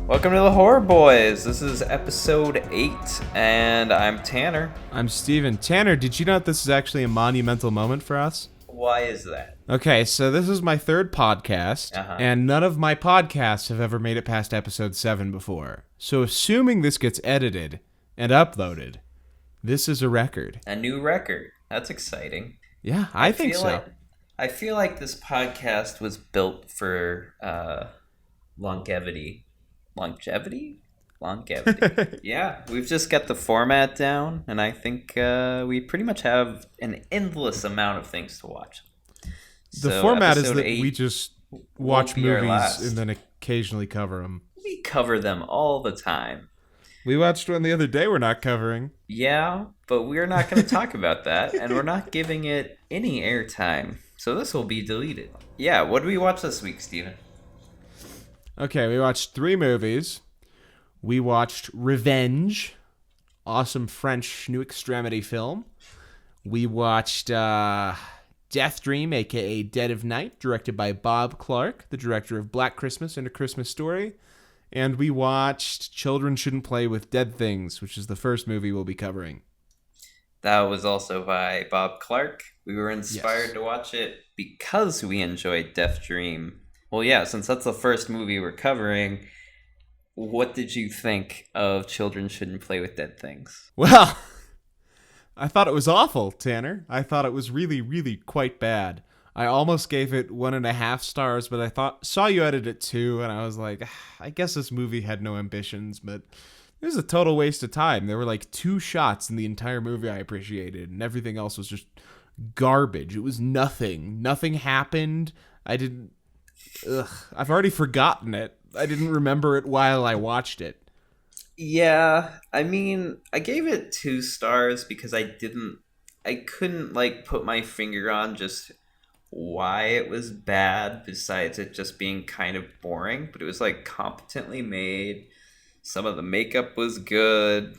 Welcome to the Horror Boys. This is episode 8, and I'm Tanner. I'm Steven. Tanner, did you know that this is actually a monumental moment for us? Why is that? Okay, so this is my third podcast, and none of my podcasts have ever made it past episode 7 before. So assuming this gets edited and uploaded, this is a record. A new record. That's exciting. Yeah, I think so. I feel like this podcast was built for longevity. Longevity? Yeah, we've just got the format down, and I think we pretty much have an endless amount of things to watch. The format is that we just watch movies and then occasionally cover them. We cover them all the time. We watched one the other day we're not covering. Yeah, but we're not going to talk about that, and we're not giving it any airtime. So this will be deleted. Yeah, what did we watch this week, Steven? Okay, we watched 3 movies. We watched Revenge, awesome French New Extremity film. We watched Deathdream, a.k.a. Dead of Night, directed by Bob Clark, the director of Black Christmas and A Christmas Story. And we watched Children Shouldn't Play with Dead Things, which is the first movie we'll be covering. That was also by Bob Clark. We were inspired to watch it because we enjoyed Deathdream. Well, yeah, since that's the first movie we're covering, what did you think of Children Shouldn't Play with Dead Things? Well, I thought it was awful, Tanner. I thought it was really, really quite bad. I almost gave it 1.5 stars, but I saw you edit it 2, and I was like, I guess this movie had no ambitions, but it was a total waste of time. There were like 2 shots in the entire movie I appreciated, and everything else was just garbage. It was nothing. Nothing happened. I've already forgotten it. I didn't remember it while I watched it. Yeah, I mean, I gave it 2 stars because I couldn't put my finger on just why it was bad besides it just being kind of boring, but it was competently made. Some of the makeup was good.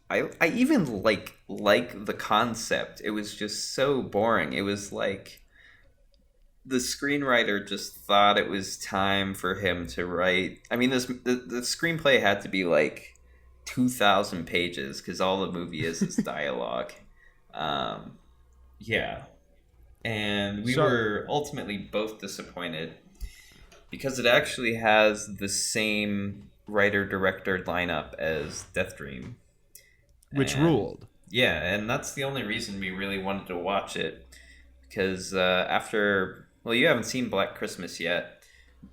I even like the concept. It was just so boring. It was like the screenwriter just thought it was time for him to write. I mean, the screenplay had to be 2,000 pages because all the movie is dialogue. Yeah. And we were ultimately both disappointed because it actually has the same writer-director lineup as Deathdream. Which ruled. Yeah, and that's the only reason we really wanted to watch it. Because you haven't seen Black Christmas yet,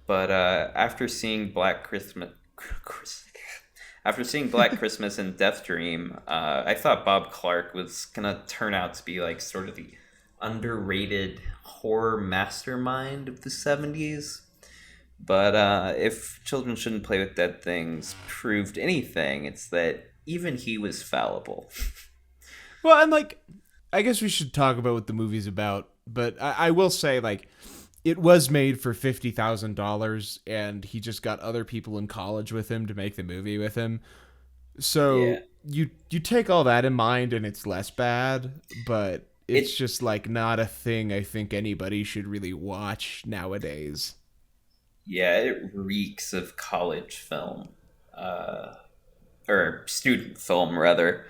but after seeing Black Christmas and Deathdream, I thought Bob Clark was gonna turn out to be sort of the underrated horror mastermind of the 70s. But if Children Shouldn't Play with Dead Things proved anything, it's that even he was fallible. Well, and I guess we should talk about what the movie's about, but I will say, it was made for $50,000, and he just got other people in college with him to make the movie with him. So you take all that in mind, and it's less bad, but it's just not a thing I think anybody should really watch nowadays. Yeah, it reeks of college film, or student film rather.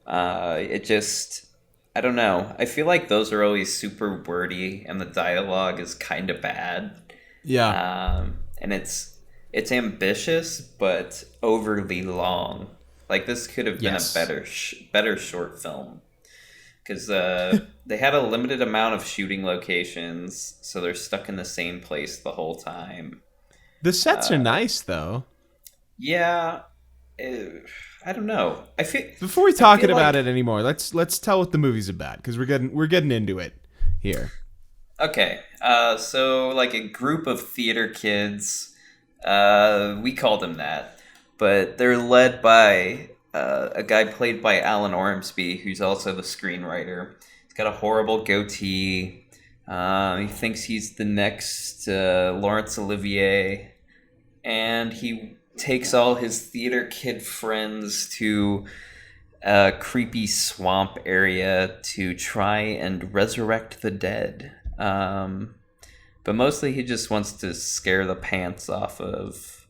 It just, I don't know. I feel like those are always super wordy, and the dialogue is kind of bad. Yeah. And it's ambitious, but overly long. This could have been a better short film. Because they had a limited amount of shooting locations, so they're stuck in the same place the whole time. The sets are nice, though. Yeah. I don't know. Before we talk about it anymore, let's tell what the movie's about, because we're getting into it here. Okay. So a group of theater kids, we call them that, but they're led by a guy played by Alan Ormsby, who's also the screenwriter. He's got a horrible goatee. He thinks he's the next Laurence Olivier, and he takes all his theater kid friends to a creepy swamp area to try and resurrect the dead. But mostly he just wants to scare the pants off of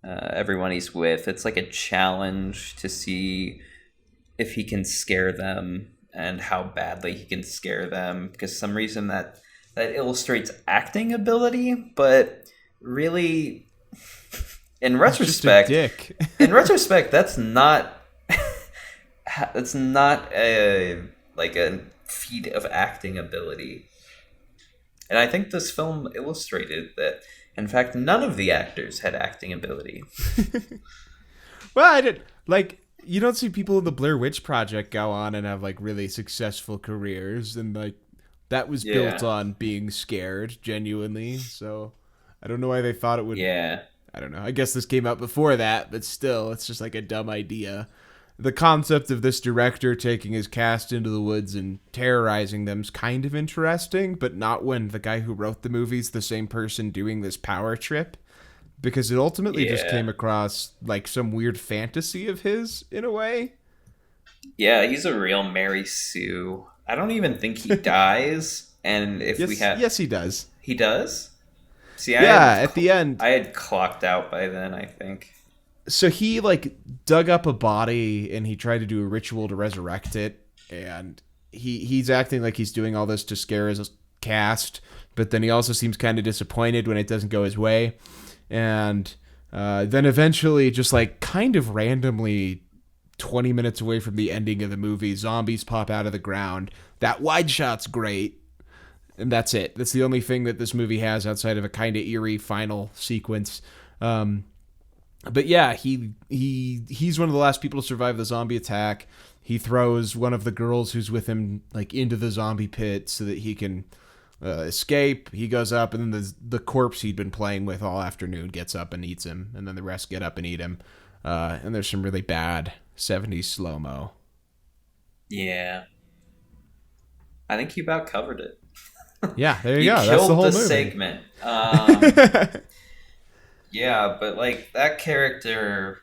everyone he's with. It's like a challenge to see if he can scare them and how badly he can scare them. Because some reason that illustrates acting ability, but really, in He's just a retrospect, dick. that's not that's not a like a feat of acting ability. And I think this film illustrated that, in fact, none of the actors had acting ability. Well, I did like you don't see people in the Blair Witch Project go on and have like really successful careers, and like that was built Yeah. on being scared genuinely. So I don't know why they thought it would. Yeah. I don't know. I guess this came out before that, but still, it's just like a dumb idea. The concept of this director taking his cast into the woods and terrorizing them's kind of interesting, but not when the guy who wrote the movie's the same person doing this power trip, because it ultimately just Yeah. came across like some weird fantasy of his in a way. Yeah, he's a real Mary Sue. I don't even think he dies. And if we Yes, had, yes, he does. he does. See, Yeah, at the end. I had clocked out by then, I think. So he like dug up a body and he tried to do a ritual to resurrect it, and he's acting like he's doing all this to scare his cast, but then he also seems kind of disappointed when it doesn't go his way, and then eventually, just like kind of randomly, 20 minutes away from the ending of the movie, zombies pop out of the ground. That wide shot's great. And that's it. That's the only thing that this movie has outside of a kind of eerie final sequence. But yeah, he's one of the last people to survive the zombie attack. He throws one of the girls who's with him like into the zombie pit so that he can escape. He goes up, and then the corpse he'd been playing with all afternoon gets up and eats him, and then the rest get up and eat him. And there's some really bad 70s slow mo. Yeah. I think he about covered it. Yeah, there you You go. That's killed the whole the movie. segment. Yeah, but like that character,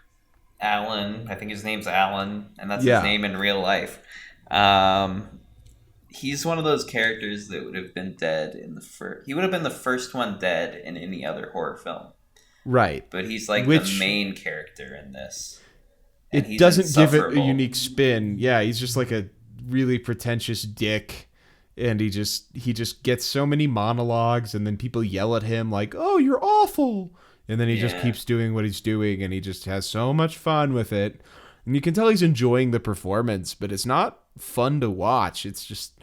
Alan, I think his name's Alan, and that's Yeah. his name in real life. Um, he's one of those characters that would have been dead in the first. He would have been the first one dead in any other horror film, Right. but he's like the Which main character in this, and it he's doesn't give it a insufferable. unique spin. Yeah, he's just like a really pretentious dick, and he just gets so many monologues, and then people yell at him like, "Oh, you're awful." And then he just Yeah, keeps doing what he's doing, and he just has so much fun with it. And you can tell he's enjoying the performance, but it's not fun to watch. It's just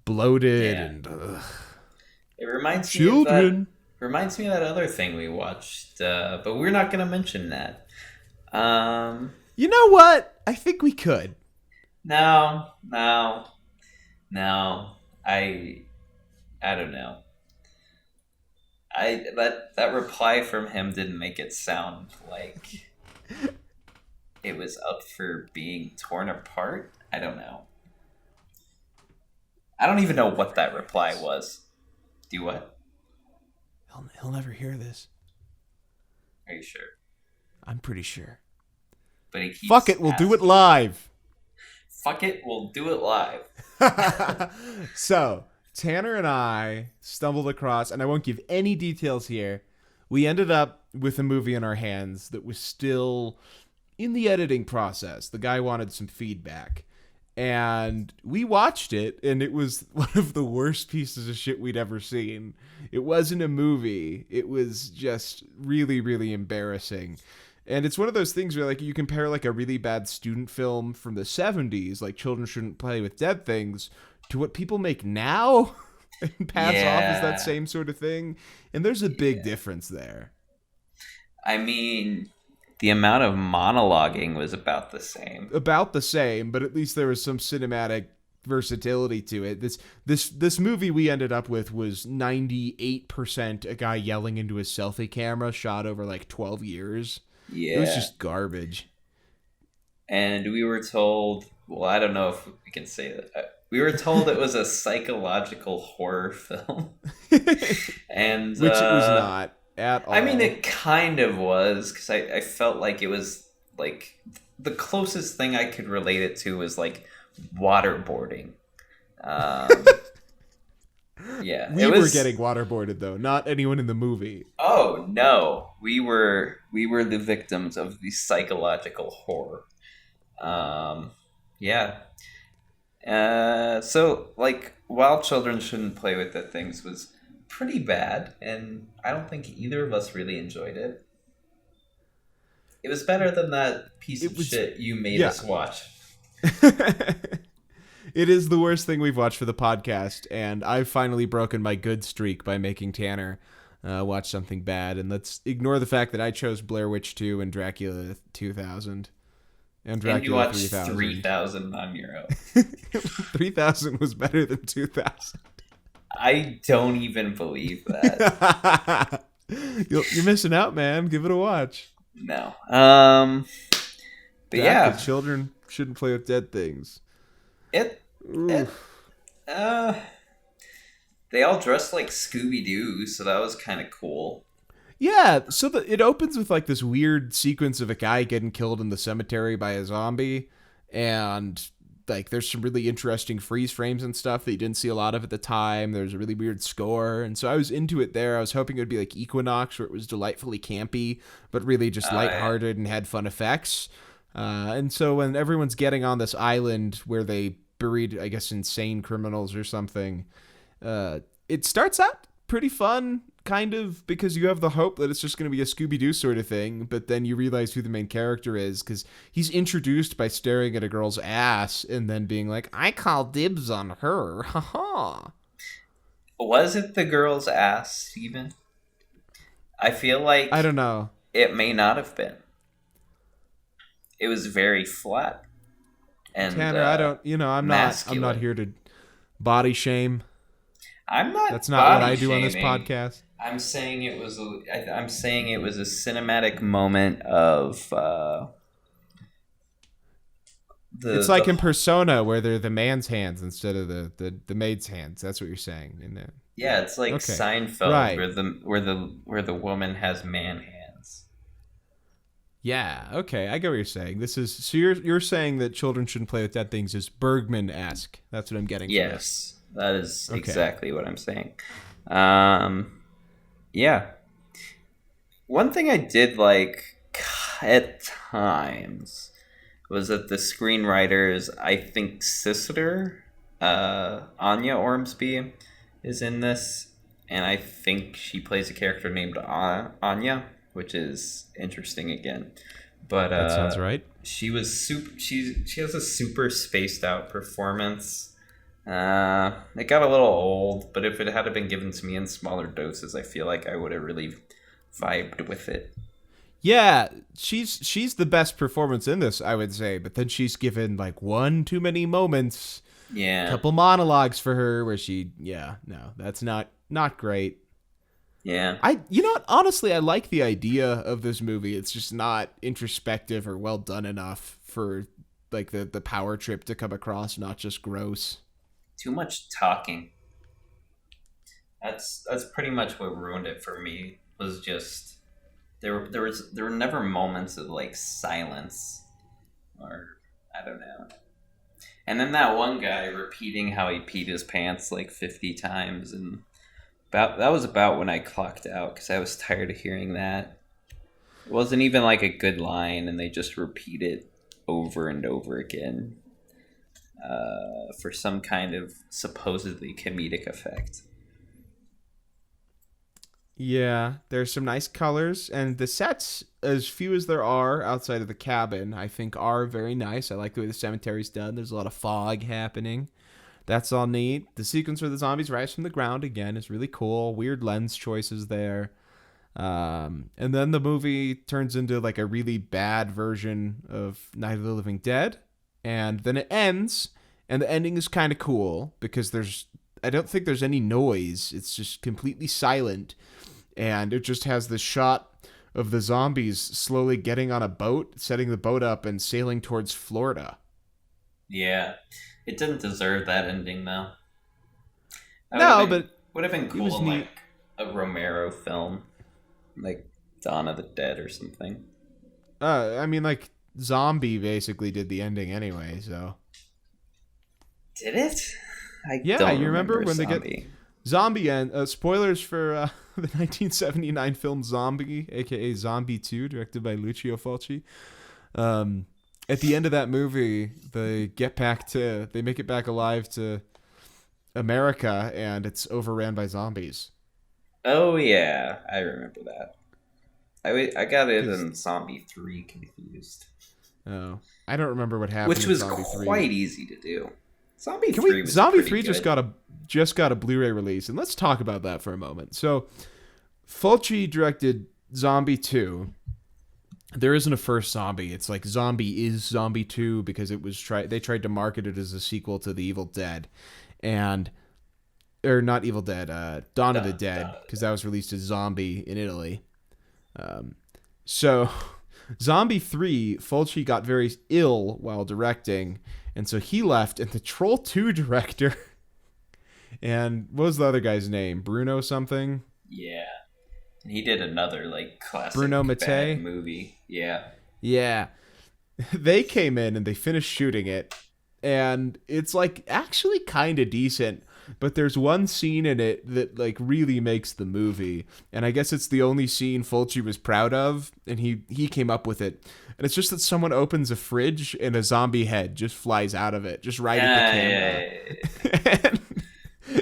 bloated yeah. and It reminds me of that. children. Reminds me of that other thing we watched, but we're not going to mention that. Um, You know what? I think we could. no, no, no. I don't know. That reply from him didn't make it sound like it was up for being torn apart. I don't know. I don't even know what that reply was. Do you what? He'll never hear this. Are you sure? I'm pretty sure. But he keeps Fuck it, we'll do it asking. live. Fuck it, we'll do it live. So, Tanner and I stumbled across, and I won't give any details here. We ended up with a movie in our hands that was still in the editing process. The guy wanted some feedback. And we watched it, and it was one of the worst pieces of shit we'd ever seen. It wasn't a movie. It was just really, really embarrassing. And it's one of those things where like you compare like a really bad student film from the 70s, like Children Shouldn't Play with Dead Things, to what people make now and pass off as that Yeah. same sort of thing. And there's a big Yeah. difference there. I mean, the amount of monologuing was about the same. About the same, but at least there was some cinematic versatility to it. This movie we ended up with was 98% a guy yelling into his selfie camera shot over like 12 years. Yeah. It was just garbage. And we were told, well, I don't know if we can say that. We were told it was a psychological horror film. And Which it was not at all. I mean, it kind of was, because I felt like it was like the closest thing I could relate it to was like waterboarding. Um, Yeah, it We were was. getting waterboarded though, not anyone in the movie. Oh no, we were the victims of the psychological horror. Um, yeah. So like, while children shouldn't play with the things was pretty bad, and I don't think either of us really enjoyed it. It was better than that piece It of was, shit you made yeah. us watch. It is the worst thing we've watched for the podcast, and I've finally broken my good streak by making Tanner watch something bad. And let's ignore the fact that I chose Blair Witch 2 and Dracula 2000 and And you Dracula watched 3000. 3,000 on your own. 3000 was better than 2000. I don't even believe that. You're missing out, man. Give it a watch. No. But Back to yeah, children shouldn't play with dead things. it Ooh. it uh they all dressed like Scooby Doo, so that was kind of cool. Yeah, so it opens with like this weird sequence of a guy getting killed in the cemetery by a zombie, and like there's some really interesting freeze frames and stuff that you didn't see a lot of at the time. There's a really weird score, and so I was into it there. I was hoping it would be like Equinox, where it was delightfully campy, but really just Yeah. lighthearted and had fun effects. And so when everyone's getting on this island where they buried, I guess, insane criminals or something, it starts out pretty fun, kind of, because you have the hope that it's just going to be a Scooby-Doo sort of thing, but then you realize who the main character is, because he's introduced by staring at a girl's ass and then being like, I call dibs on her. Haha. Was it the girl's ass, Steven? I feel I like don't know. it may not have been. It was very flat and Tanner, I don't, I'm not masculine. here to body shame. I'm not That's not what body I do on this shaming. podcast. I'm saying it was a cinematic moment of It's like the in Persona where they're the man's hands instead of the maid's hands. That's what you're saying in there. yeah, it's like Okay. Seinfeld Right. where the woman has man hands. Yeah, okay, I get what you're saying. This is so you're saying that children shouldn't play with dead things is Bergman-esque. That's what I'm getting from this. Yes, that is Okay. exactly what I'm saying. Yeah. One thing I did like at times was that the screenwriter's, I think, sister, Anya Ormsby, is in this, and I think she plays a character named Anya, which is interesting again. But That sounds right. she was super. She has a super spaced out performance. It got a little old, but if it had been given to me in smaller doses, I feel like I would have really vibed with it. Yeah, she's the best performance in this, I would say, but then she's given like one too many moments, Yeah, couple monologues for her where no, that's not great. yeah. You know what? Honestly, I like the idea of this movie. It's just not introspective or well done enough for like the power trip to come across not just gross. Too much talking. That's pretty much what ruined it for me. Was just there were never moments of like silence, or I don't know. And then that one guy repeating how he peed his pants like 50 times, and that was about when I clocked out because I was tired of hearing that. It wasn't even like a good line, and they just repeat it over and over again for some kind of supposedly comedic effect. Yeah, there's some nice colors, and the sets, as few as there are outside of the cabin, I think are very nice. I like the way the cemetery's done. There's a lot of fog happening. That's all neat. The sequence where the zombies rise from the ground again is really cool. Weird lens choices there. And then the movie turns into like a really bad version of Night of the Living Dead. And then it ends, and the ending is kind of cool because I don't think there's any noise. It's just completely silent. And it just has this shot of the zombies slowly getting on a boat, setting the boat up, and sailing towards Florida. Yeah, it didn't deserve that ending though. No, but would have been it was cool in neat. like a Romero film, like Dawn of the Dead or something. I mean, like, Zombie basically did the ending anyway, so. Did it? I Yeah, don't you remember when they get Zombie. Zombie end. Spoilers for the 1979 film Zombie, aka Zombie 2, directed by Lucio Fulci. At the end of that movie, they make it back alive to America, and it's overran by zombies. Oh yeah, I remember that. I got it Because in Zombie 3 confused, oh, I don't remember what happened which in was Zombie 3. quite easy to do. Zombie Can 3 we? was Zombie pretty 3 good. just got a Blu-ray release, and let's talk about that for a moment. So, Fulci directed Zombie 2. There isn't a first Zombie. It's like Zombie is Zombie 2 because they tried to market it as a sequel to The Evil Dead, and or not Evil Dead, Dawn of the Dead, because that was released as Zombie in Italy. So, Zombie 3, Fulci got very ill while directing, and so he left, and the Troll 2 director, and what was the other guy's name? Bruno something? Yeah, and he did another like classic Bruno bad Mattei? movie. Yeah, Yeah. They came in and they finished shooting it, and it's like actually kind of decent, but there's one scene in it that like really makes the movie, and I guess it's the only scene Fulci was proud of, and he came up with it. And it's just that someone opens a fridge and a zombie head just flies out of it, just right at the camera. And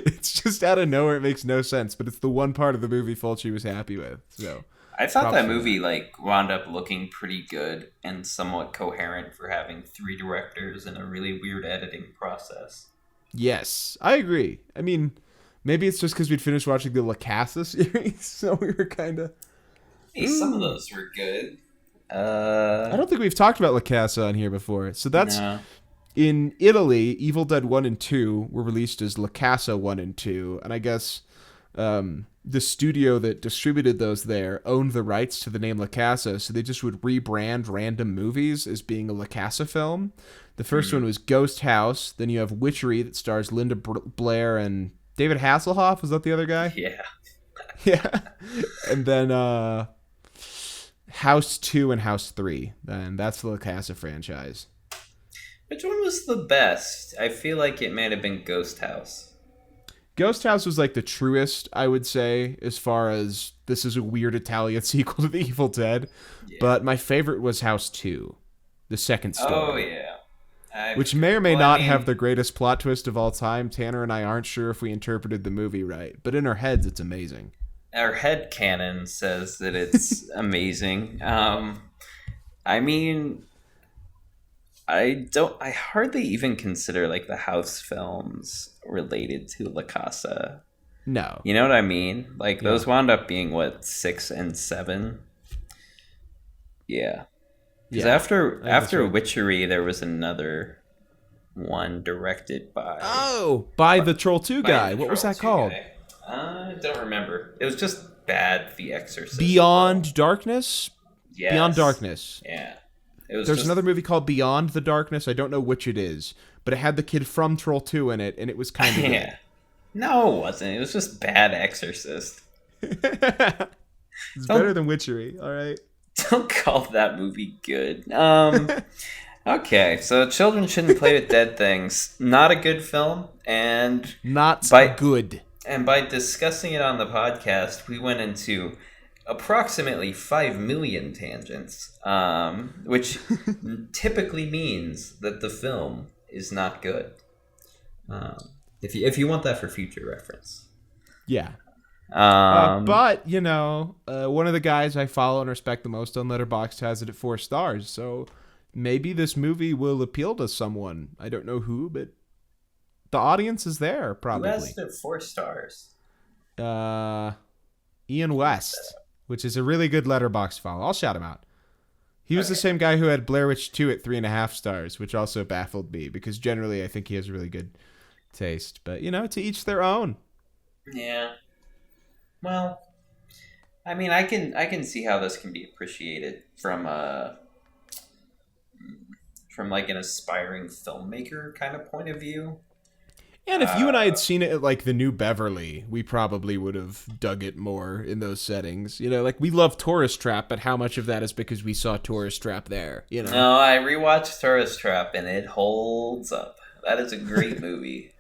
it's just out of nowhere. It makes no sense, but it's the one part of the movie Fulci was happy with. So I thought props that for movie like wound up looking pretty good and somewhat coherent for having 3 directors and a really weird editing process. Yes, I agree. I mean, maybe it's just because we'd finished watching the La Casa series, so we were kind of. Hey, some of those were good. I don't think we've talked about La Casa on here before. So that's No. in Italy. Evil Dead 1 and 2 were released as La Casa 1 and 2, and I guess the studio that distributed those there owned the rights to the name La Casa, so they just would rebrand random movies as being a La Casa film. The first one was Ghost House. Then you have Witchery that stars Linda Blair and David Hasselhoff. Was that the other guy? Yeah. Yeah. And then House 2 and House 3. And that's the La Casa franchise. Which one was the best? I feel like it might have been Ghost House. Ghost House was like the truest, I would say, as far as this is a weird Italian sequel to The Evil Dead. Yeah. But my favorite was House 2, the second story. Oh, yeah. Which may or may not have the greatest plot twist of all time. Tanner and I aren't sure if we interpreted the movie right, but in our heads, it's amazing. Our head canon says that it's amazing. I mean, I hardly even consider like the house films related to La Casa. No. You know what I mean? Like those wound up being what, 6 and 7? Yeah. Because after right. Witchery, there was another one directed by by the Troll 2 guy. What was Troll that 2 called? guy. I don't remember. It was just bad. The Exorcist. Beyond Darkness? Yes. Beyond Darkness. Yeah. There's another movie called Beyond the Darkness. I don't know which it is, but it had the kid from Troll 2 in it, and it was kind of yeah. No, it wasn't. It was just bad Exorcist. It's better than Witchery, all right? Don't call that movie good. Okay, so children shouldn't play with dead things. Not a good film, and not good. And by discussing it on the podcast, we went into approximately 5 million tangents, which typically means that the film is not good. If you want that for future reference. Yeah. But, you know, one of the guys I follow and respect the most on Letterboxd has it at 4 stars, so maybe this movie will appeal to someone. I don't know who, but the audience is there, probably. Who has it at 4 stars? Ian West, which is a really good Letterboxd follow. I'll shout him out. He was the same guy who had Blair Witch 2 at 3.5 stars, which also baffled me, because generally I think he has really good taste. But, you know, to each their own. Yeah. Well, I mean, I can see how this can be appreciated from like an aspiring filmmaker kind of point of view. And if you and I had seen it at like the New Beverly, we probably would have dug it more in those settings. You know, like we love Tourist Trap, but how much of that is because we saw Tourist Trap there? You know. No, I rewatched Tourist Trap and it holds up. That is a great movie.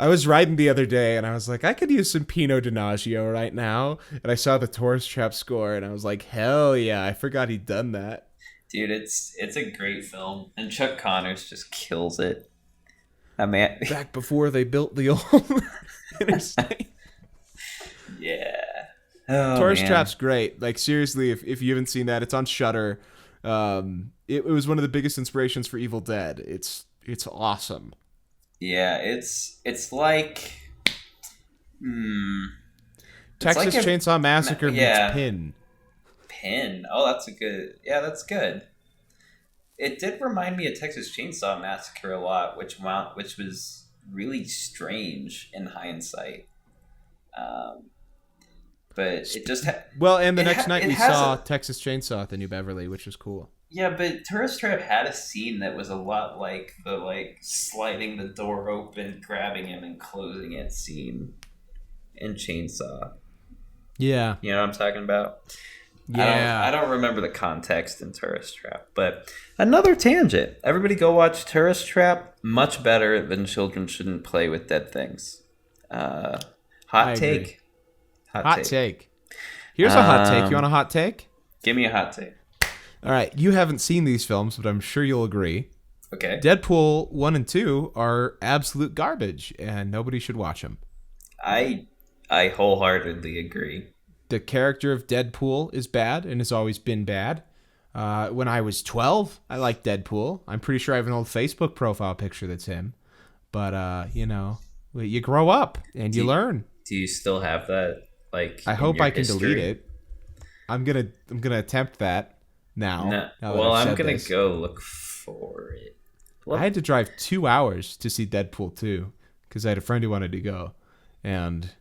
I was riding the other day and I was like, I could use some Pinot Donaggio right now. And I saw the Tourist Trap score and I was like, hell yeah, I forgot he'd done that. Dude, it's a great film, and Chuck Connors just kills it. I mean, Back before they built the old interstate. yeah. Oh, Tourist man. Trap's great. Like, seriously, if you haven't seen that, it's on Shudder. It was one of the biggest inspirations for Evil Dead. It's awesome. Yeah, it's like, Texas like Chainsaw Massacre yeah. meets Pin. Pin. Oh, that's good. It did remind me of Texas Chainsaw Massacre a lot, which was really strange in hindsight. But it just Well, and the next night we saw a, Texas Chainsaw at the New Beverly, which was cool. yeah, but Tourist Trap had a scene that was a lot like the sliding the door open, grabbing him, and closing it scene in Chainsaw. Yeah, You know what I'm talking about? yeah. I don't remember the context in Tourist Trap, but another tangent. Everybody go watch Tourist Trap. Much better than Children Shouldn't Play with Dead Things. Hot take. Hot take. Here's a hot take. You want a hot take? Give me a hot take. All right. You haven't seen these films, but I'm sure you'll agree. Okay. Deadpool 1 and 2 are absolute garbage, and nobody should watch them. I wholeheartedly agree. The character of Deadpool is bad and has always been bad. When I was 12, I liked Deadpool. I'm pretty sure I have an old Facebook profile picture that's him. But, you grow up and you learn. Do you still have that? I hope I can delete it. I'm gonna attempt that now. No. now that Well, I've I'm said gonna this. go look for it. I had to drive 2 hours to see Deadpool 2 because I had a friend who wanted to go, and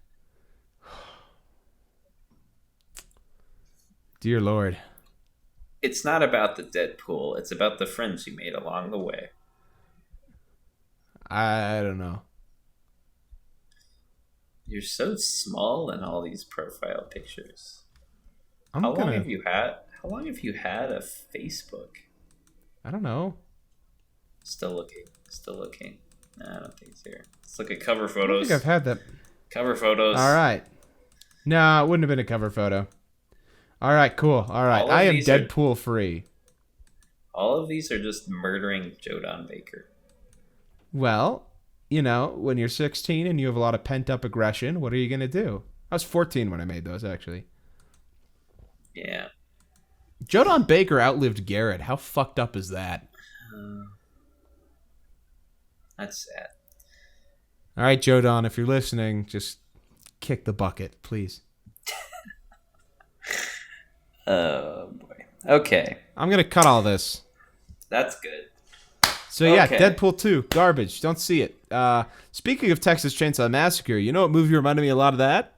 dear Lord, It's not about the Deadpool. It's about the friends you made along the way. I don't know. You're so small in all these profile pictures. I'm How gonna. long have you had a Facebook? I don't know. Still looking. Nah, I don't think it's here. Let's look at cover I don't photos. think I've had that. Cover photos. All right. No, it wouldn't have been a cover photo. All right, cool. All right, All of I am these are- Deadpool free. All of these are just murdering Jodan Baker. Well, when you're 16 and you have a lot of pent-up aggression, what are you going to do? I was 14 when I made those, actually. Yeah. Jodan Baker outlived Garrett. How fucked up is that? That's sad. All right, Jodan, if you're listening, just kick the bucket, please. Oh, boy. Okay. I'm going to cut all this. That's good. So, yeah, Okay. Deadpool 2, garbage. Don't see it. Speaking of Texas Chainsaw Massacre, you know what movie reminded me a lot of that?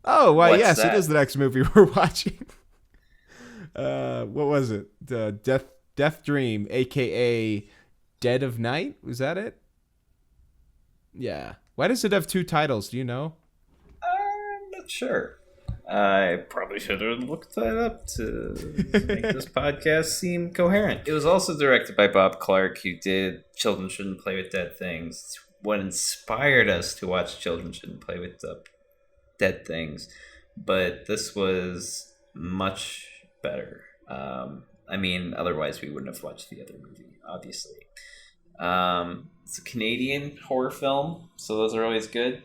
Oh, why, What's yes, that? it is the next movie we're watching. What was it? Deathdream, a.k.a. Dead of Night? Was that it? Yeah. Why does it have two titles? Do you know? I'm not sure. I probably should have looked that up to make this podcast seem coherent. It was also directed by Bob Clark, who did Children Shouldn't Play with Dead Things. It's what inspired us to watch Children Shouldn't Play with Dead Things. But this was much better. Otherwise we wouldn't have watched the other movie, obviously. It's a Canadian horror film, so those are always good.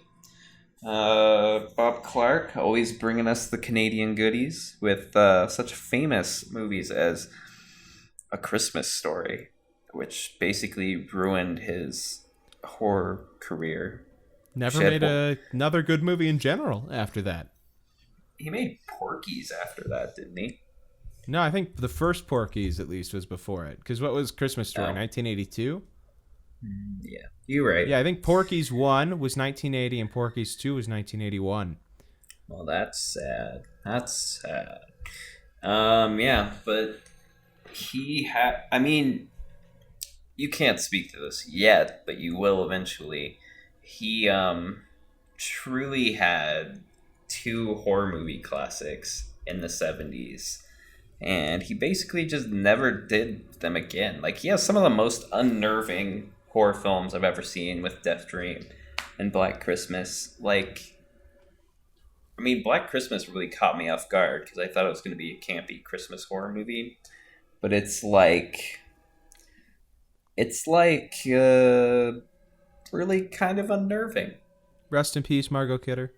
Bob Clark always bringing us the Canadian goodies with such famous movies as A Christmas Story, which basically ruined his horror career. Never made another good movie in general after that. He made Porky's after that, didn't he? No, I think the first Porky's at least was before it. Because what was Christmas Story, Oh. 1982? Yeah, you're right. Yeah, I think Porky's 1 was 1980 and Porky's 2 was 1981. Well, that's sad. Yeah, but you can't speak to this yet, but you will eventually. He truly had two horror movie classics in the 70s, and he basically just never did them again. He has some of the most unnerving horror films I've ever seen with Deathdream, and Black Christmas. Black Christmas really caught me off guard because I thought it was going to be a campy Christmas horror movie, but it's really kind of unnerving. Rest in peace, Margot Kidder.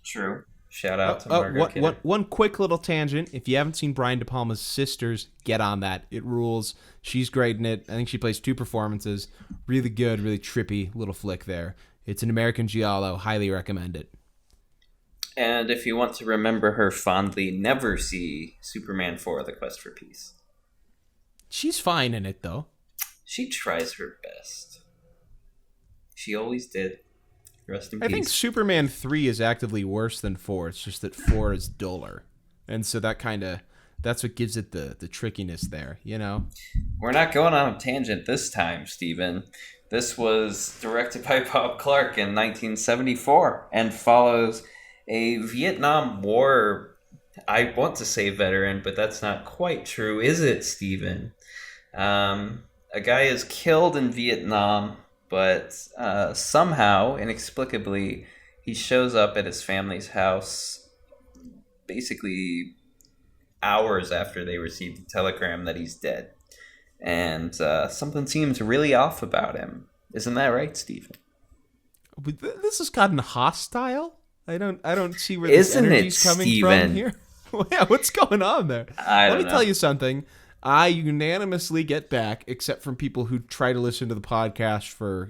True. Shout out to Margot Kidder. One quick little tangent. If you haven't seen Brian De Palma's Sisters, get on that. It rules. She's great in it. I think she plays 2 performances. Really good, really trippy little flick there. It's an American Giallo. Highly recommend it. And if you want to remember her fondly, never see Superman 4: The Quest for Peace. She's fine in it, though. She tries her best. She always did. Rest in peace. I think Superman 3 is actively worse than 4. It's just that 4 is duller. And so that's what gives it the trickiness there, you know? We're not going on a tangent this time, Steven. This was directed by Bob Clark in 1974 and follows a Vietnam War, I want to say veteran, but that's not quite true, is it, Steven? A guy is killed in Vietnam, but somehow, inexplicably, he shows up at his family's house basically hours after they received the telegram that he's dead. And something seems really off about him. Isn't that right, Stephen? This has gotten hostile? I don't see where this energy's coming from here. Yeah, what's going on there? Let me tell you something. I unanimously get back, except from people who try to listen to the podcast for,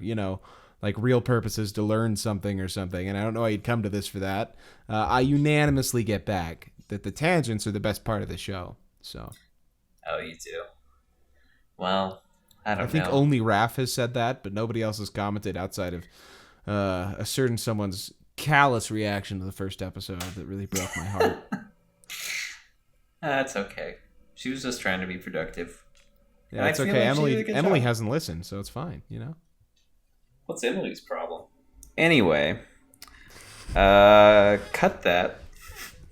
like real purposes to learn something or something. And I don't know how you'd come to this for that. I unanimously get back that the tangents are the best part of the show. So. Oh, you do? Well, I don't know. I think only Raph has said that, but nobody else has commented outside of a certain someone's callous reaction to the first episode that really broke my heart. That's okay. She was just trying to be productive. Yeah, it's okay. Like Emily hasn't listened, so it's fine, What's Emily's problem? Anyway, cut that.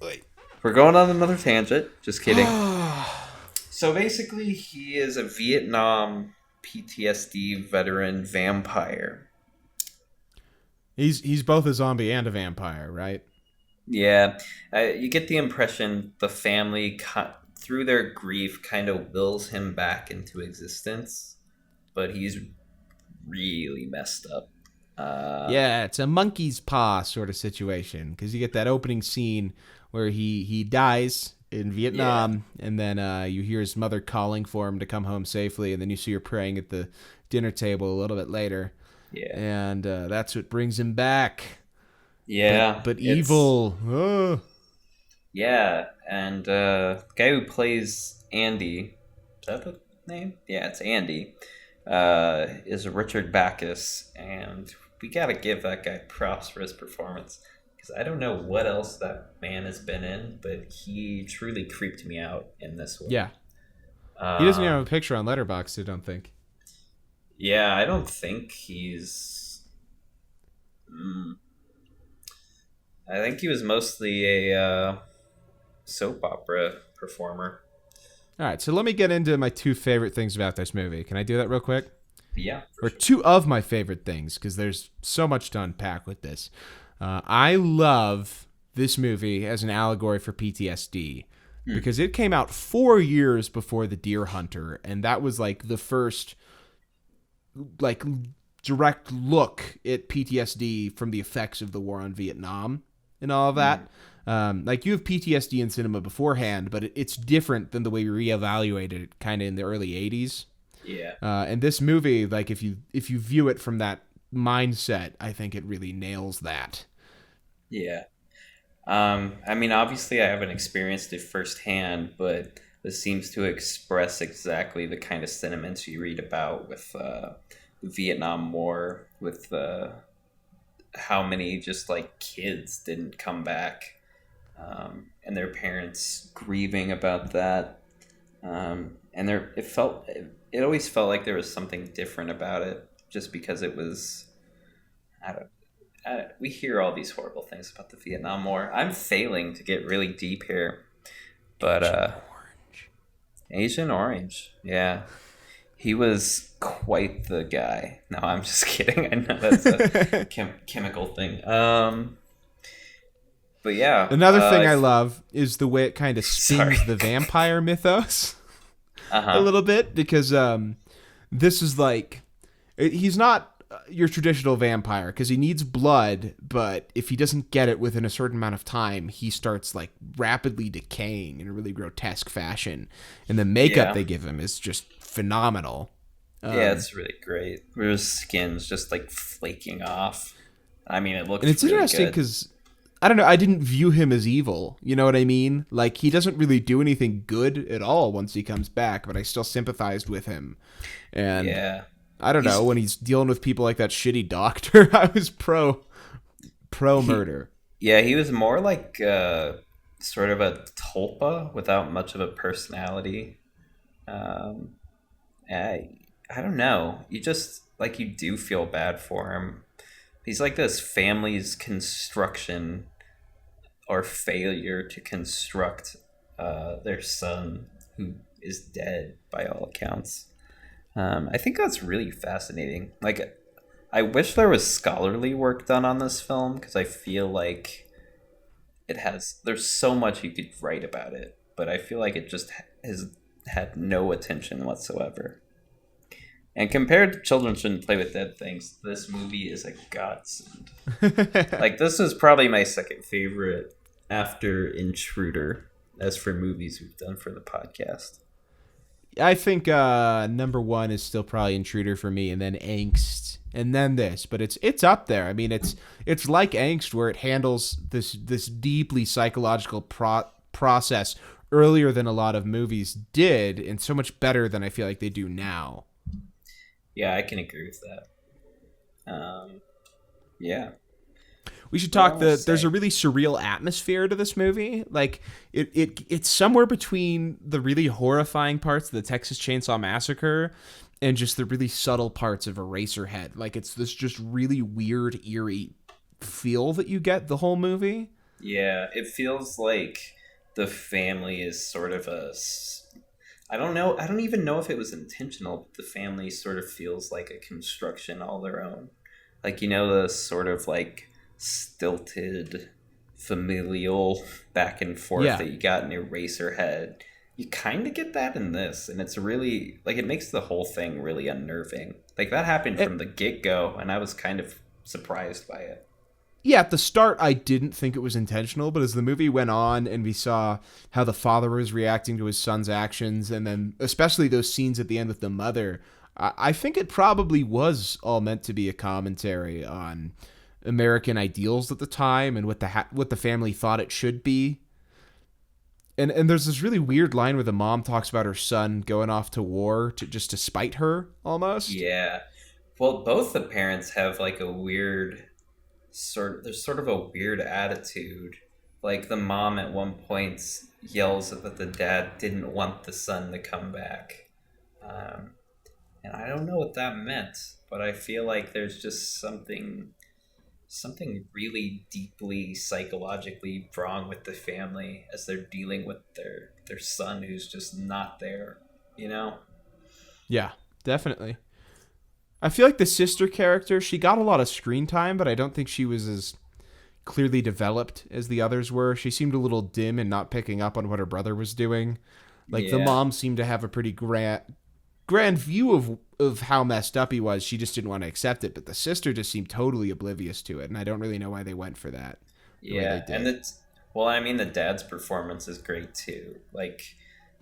Wait. We're going on another tangent. Just kidding. So basically, he is a Vietnam PTSD veteran vampire. He's both a zombie and a vampire, right? Yeah. You get the impression the family, through their grief, kind of wills him back into existence. But he's really messed up. Yeah, it's a monkey's paw sort of situation. Because you get that opening scene where he dies in Vietnam, and then you hear his mother calling for him to come home safely, and then you see her praying at the dinner table a little bit later. Yeah. And that's what brings him back. Yeah. But evil. Yeah, and the guy who plays Andy, is that the name? Yeah, it's Andy, is Richard Backus, and we gotta give that guy props for his performance. I don't know what else that man has been in, but he truly creeped me out in this one. Yeah. He doesn't even have a picture on Letterboxd, I don't think. Yeah, I don't think he's... I think he was mostly a soap opera performer. All right, so let me get into my 2 favorite things about this movie. Can I do that real quick? Yeah. Or sure. 2 of my favorite things, because there's so much to unpack with this. I love this movie as an allegory for PTSD because it came out 4 years before The Deer Hunter, and that was like the first direct look at PTSD from the effects of the war on Vietnam and all of that. You have PTSD in cinema beforehand, but it's different than the way we reevaluated it kind of in the early 80s. Yeah. And this movie, if you view it from that mindset, I think it really nails that. Yeah. Obviously I haven't experienced it firsthand, but this seems to express exactly the kind of sentiments you read about with the Vietnam War, with how many just kids didn't come back, and their parents grieving about that. It always felt like there was something different about it, just because it was, we hear all these horrible things about the Vietnam War. I'm failing to get really deep here, but Agent Orange, yeah. He was quite the guy. No, I'm just kidding. I know that's a chemical thing. But yeah, Another thing I love is the way it kind of sorry. spins the vampire mythos Uh a huh. little bit, because this is like, he's not your traditional vampire because he needs blood, but if he doesn't get it within a certain amount of time, he starts like rapidly decaying in a really grotesque fashion, and the makeup Yeah. they give him is just phenomenal. Yeah, Um, it's really great. His skin's just like flaking off. I mean, it and looks it's really interesting good. because I don't know, I didn't view him as evil. You know what I mean? Like, he doesn't really do anything good at all once he comes back, but I still sympathized with him. And Yeah. I don't know, He's when he's dealing with people like that shitty doctor, I was pro he murder. yeah, he was more like sort of a tulpa without much of a personality. Um I I don't know. You just like you do feel bad for him. He's like this family's construction or failure to construct their son who is dead by all accounts. I think that's really fascinating. Like, I wish there was scholarly work done on this film because I feel like there's so much you could write about it, but I feel like it just has had no attention whatsoever. And compared to Children Shouldn't Play with Dead Things, this movie is a godsend. Like, this is probably my second favorite after Intruder, as for movies we've done for the podcast. I think number one is still probably Intruder for me, and then Angst, and then this. But it's up there. I mean, it's like Angst, where it handles this deeply psychological process earlier than a lot of movies did, and so much better than I feel like they do now. Yeah, I can agree with that. Yeah. We should What do I talk want to there's a say? really surreal atmosphere to this movie. Like, it's somewhere between the really horrifying parts of the Texas Chainsaw Massacre and just the really subtle parts of Eraserhead. Like, it's this just really weird, eerie feel that you get the whole movie. Yeah, it feels like the family is sort of I don't know. I don't even know if it was intentional, but the family sort of feels like a construction all their own. Like, the sort of like stilted familial back and forth Yeah. that you got in Eraserhead. You kind of get that in this, and it's really like it makes the whole thing really unnerving. Like that happened And, from the get go, and I was kind of surprised by it. yeah, at the start, I didn't think it was intentional, but as the movie went on and we saw how the father was reacting to his son's actions, and then especially those scenes at the end with the mother, I think it probably was all meant to be a commentary on American ideals at the time and what the family thought it should be. And there's this really weird line where the mom talks about her son going off to war to spite her almost. Yeah. Well, both the parents have like a weird there's sort of a weird attitude. Like the mom at one point yells that the dad didn't want the son to come back. Um, and I don't know what that meant, but I feel like there's just something really deeply psychologically wrong with the family as they're dealing with their son who's just not there, you know? Yeah, definitely. I feel like the sister character, she got a lot of screen time, but I don't think she was as clearly developed as the others were. She seemed a little dim and not picking up on what her brother was doing. Like, the Yeah. mom seemed to have a pretty grand view of how messed up he was. She just didn't want to accept it, but the sister just seemed totally oblivious to it, and I don't really know why they went for that the way they Yeah, and did. it's well, I mean, the dad's performance is great too. Like,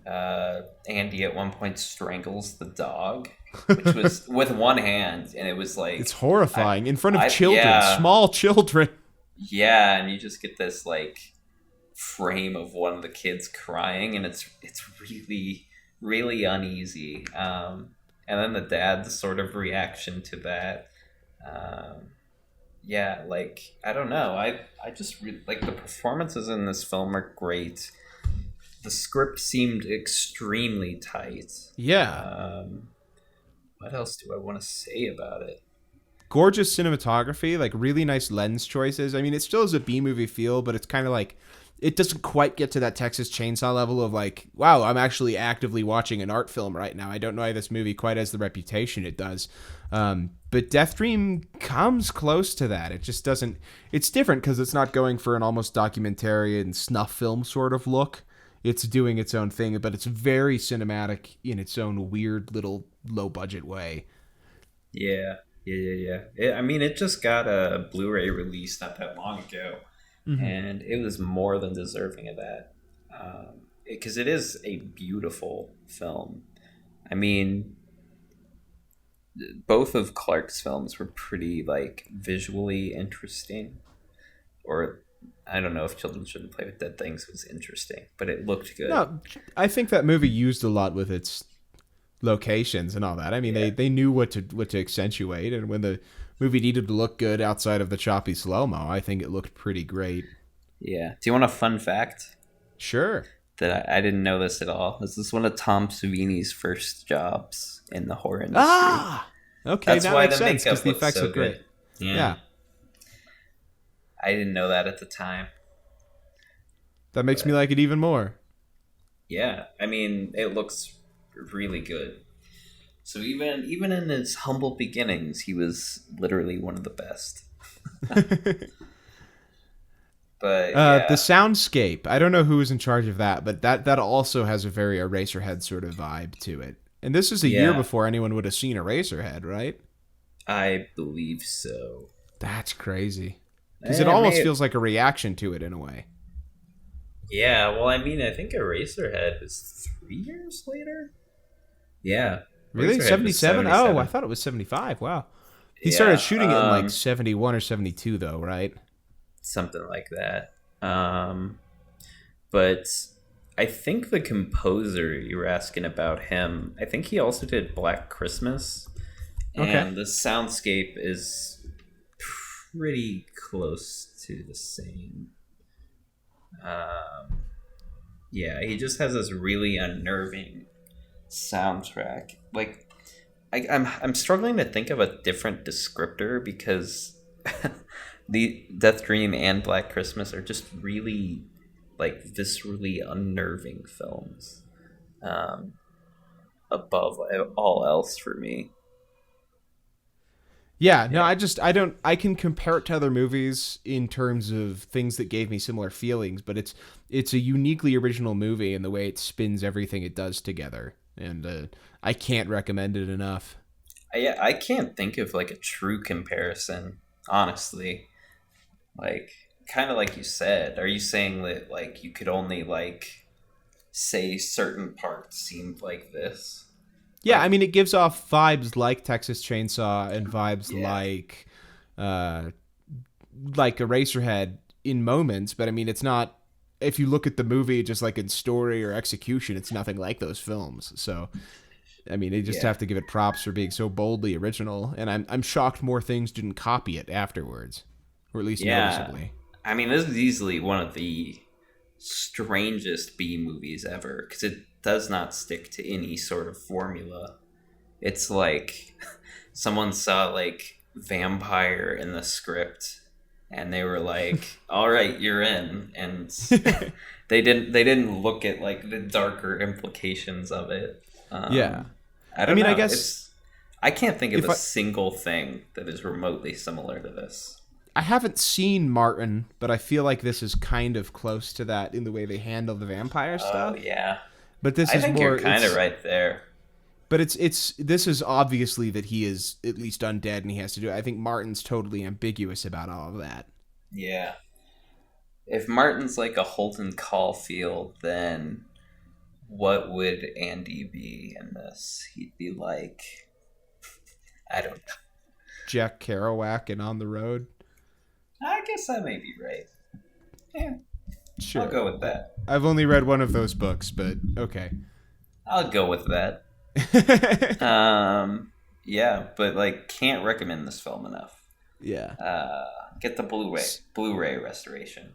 Andy at one point strangles the dog, which was with one hand, and it was It's like, horrifying in front of children, yeah, small children. yeah, and you just get this like frame of one of the kids crying, and it's really really uneasy. And then the dad's sort of reaction to that. Um, yeah, like I don't know. I just like the performances in this film are great. The script seemed extremely tight. Yeah. Um, what else do I want to say about it? Gorgeous cinematography, like really nice lens choices. I mean, it still has a B movie feel, but it's kind of like it doesn't quite get to that Texas Chainsaw level of like, wow, I'm actually actively watching an art film right now. I don't know why this movie quite has the reputation it does. But Deathdream comes close to that. It just doesn't. It's different because it's not going for an almost documentary and snuff film sort of look. It's doing its own thing, but it's very cinematic in its own weird little low budget way. Yeah, I mean, it just got a Blu-ray release not that long ago, and it was more than deserving of that. Because it is a beautiful film. I mean, both of Clark's films were pretty like visually interesting, or I don't know if Children Shouldn't Play with Dead Things was interesting, but it looked good. No, I think that movie used a lot with its locations and all that. I mean, Yeah. they knew what to accentuate, and when the movie needed to look good outside of the choppy slow mo, I think it looked pretty great. Yeah. Do you want a fun fact Sure. that I didn't know this at all? This is one of Tom Savini's first jobs in the horror industry. Ah, okay, That's that why makes the sense because makeup the looks effects so look great. good. Yeah. Yeah, I didn't know that at the time. that makes But me like it even more. yeah, I mean, it looks really good. So even in his humble beginnings, he was literally one of the best. But The yeah, soundscape. I don't know who was in charge of that, but that also has a very Eraserhead sort of vibe to it. And this is a year yeah, before anyone would have seen Eraserhead, right? I believe so. That's crazy. Because it It almost may, feels like a reaction to it in a way. yeah, well, I mean, I think Eraserhead was 3 years later. Yeah, Really? Eraserhead was 77? Oh, I 77. thought it was 75. Wow. He started Yeah, shooting it in like 71 or 72, though, right? something like that. But I think the composer you were asking about him, I think he also did Black Christmas, Okay. and the soundscape is pretty close to the same. Um, yeah, he just has this really unnerving soundtrack. Like, I'm struggling to think of a different descriptor because the Death Dream and Black Christmas are just really like viscerally unnerving films. Um, above all else for me. Yeah, no, Yeah, I can compare it to other movies in terms of things that gave me similar feelings, but it's a uniquely original movie in the way it spins everything it does together. And I can't recommend it enough. I can't think of like a true comparison, honestly. Like, kind of like you said, are you saying that like you could only like say certain parts seemed like this? Yeah, I Like, mean, it gives off vibes like Texas Chainsaw and vibes yeah, uh, like Eraserhead in moments, but I mean, it's not. If you look at the movie just like in story or execution, it's nothing like those films. So, I mean, they just yeah, have to give it props for being so boldly original. And I'm shocked more things didn't copy it afterwards, or at least yeah. noticeably. I mean, this is easily one of the strangest B movies ever because it does not stick to any sort of formula. It's like someone saw like vampire in the script and they were like, "All right, you're in," and they didn't look at like the darker implications of it. Yeah, I I don't mean, I know. guess It's I can't think of if a I single thing that is remotely similar to this. I haven't seen Martin, but I feel like this is kind of close to that in the way they handle the vampire Oh stuff. yeah, But this I is think more you're kind of it's right there. but it's this is obviously that he is at least undead and he has to do it. I think Martin's totally ambiguous about all of that. Yeah. If Martin's like a Holden Caulfield, then what would Andy be in this? He'd be like, I don't know. Jack Kerouac and On the Road. I guess that may be right. Yeah, I'll Sure. go with that. I've only read one of those books, but okay. I'll go with that. Yeah, but like, can't recommend this film enough. Yeah. Get the Blu-ray restoration.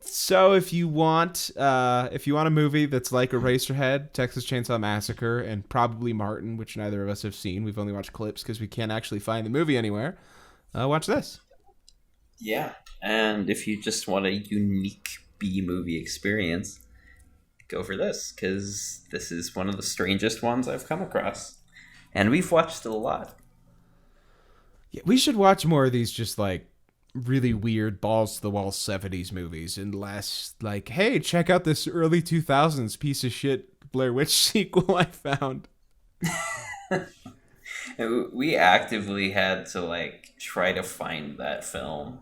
So if you want a movie that's like Eraserhead, Texas Chainsaw Massacre, and probably Martin, which neither of us have seen, we've only watched clips because we can't actually find the movie anywhere. Watch this. Yeah, and if you just want a unique B movie experience, go for this, because this is one of the strangest ones I've come across. And we've watched it a lot. Yeah, we should watch more of these just like really weird balls to the wall 70s movies and less like, hey, check out this early 2000s piece of shit Blair Witch sequel I found. We actively had to like try to find that film.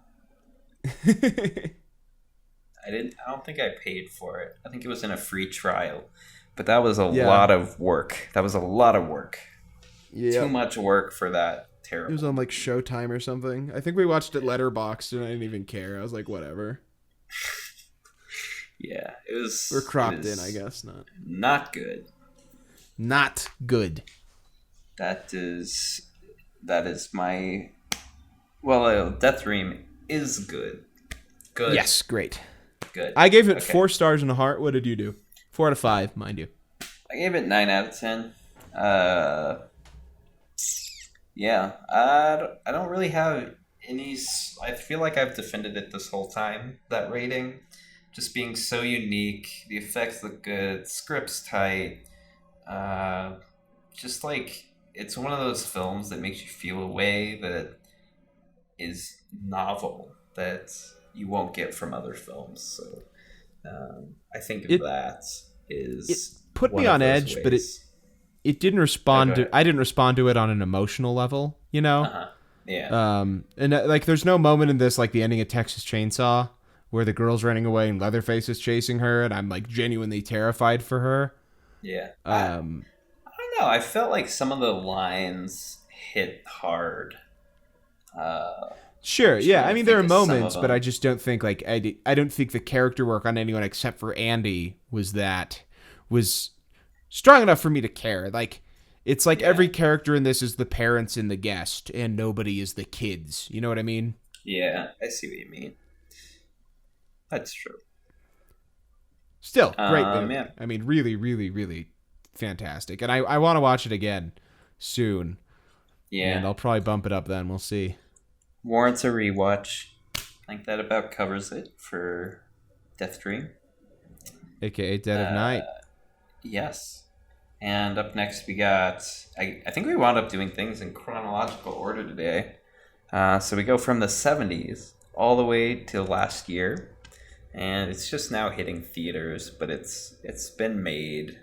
I don't think I paid for it. I think it was in a free trial. But that was a Yeah. lot of work. That was a lot of work. Too Yeah. much work for that It was terrible. on like Showtime or something. I think we watched it letterboxed and I didn't even care. I was like, whatever. Yeah, We're it cropped in, I was guess. not good. Not good. That is my Deathdream is good. Good. Yes, great. Good. I gave it Okay. 4 stars and a heart. What did you do? 4 out of 5, mind you. I gave it 9 out of 10. Yeah, I don't really have any. I feel like I've defended it this whole time. That rating, just being so unique. The effects look good. Script's tight. Uh, just like it's one of those films that makes you feel a way that is novel that you won't get from other films. So I think It that it is put one me of on those edge, but it ways. it didn't Oh, go respond to ahead. I didn't respond to it on an emotional level, you Uh know? huh. Yeah. And like there's no moment in this like the ending of Texas Chainsaw where the girl's running away and Leatherface is chasing her and I'm like genuinely terrified for her. Yeah. Um I don't know. I felt like some of the lines hit hard. Uh, Sure, I'm yeah. trying I to mean, there think are of some of moments, but I them. just don't think like I don't think the character work on anyone except for Andy was strong enough for me to care. Like, it's like Yeah. every character in this is the parents and the guest, and nobody is the kids. You know what I mean? Yeah. I see what you mean. That's true. Still, great movie. Yeah. I mean, really, really, really fantastic. And I want to watch it again soon, and Yeah. I'll probably bump it up then. We'll see. Warrants a rewatch. I think that about covers it for Death Dream. AKA Dead of Uh, Night. yes. And up next we got. I think we wound up doing things in chronological order today. So we go from the 70s all the way to last year, and it's just now hitting theaters, but it's been made.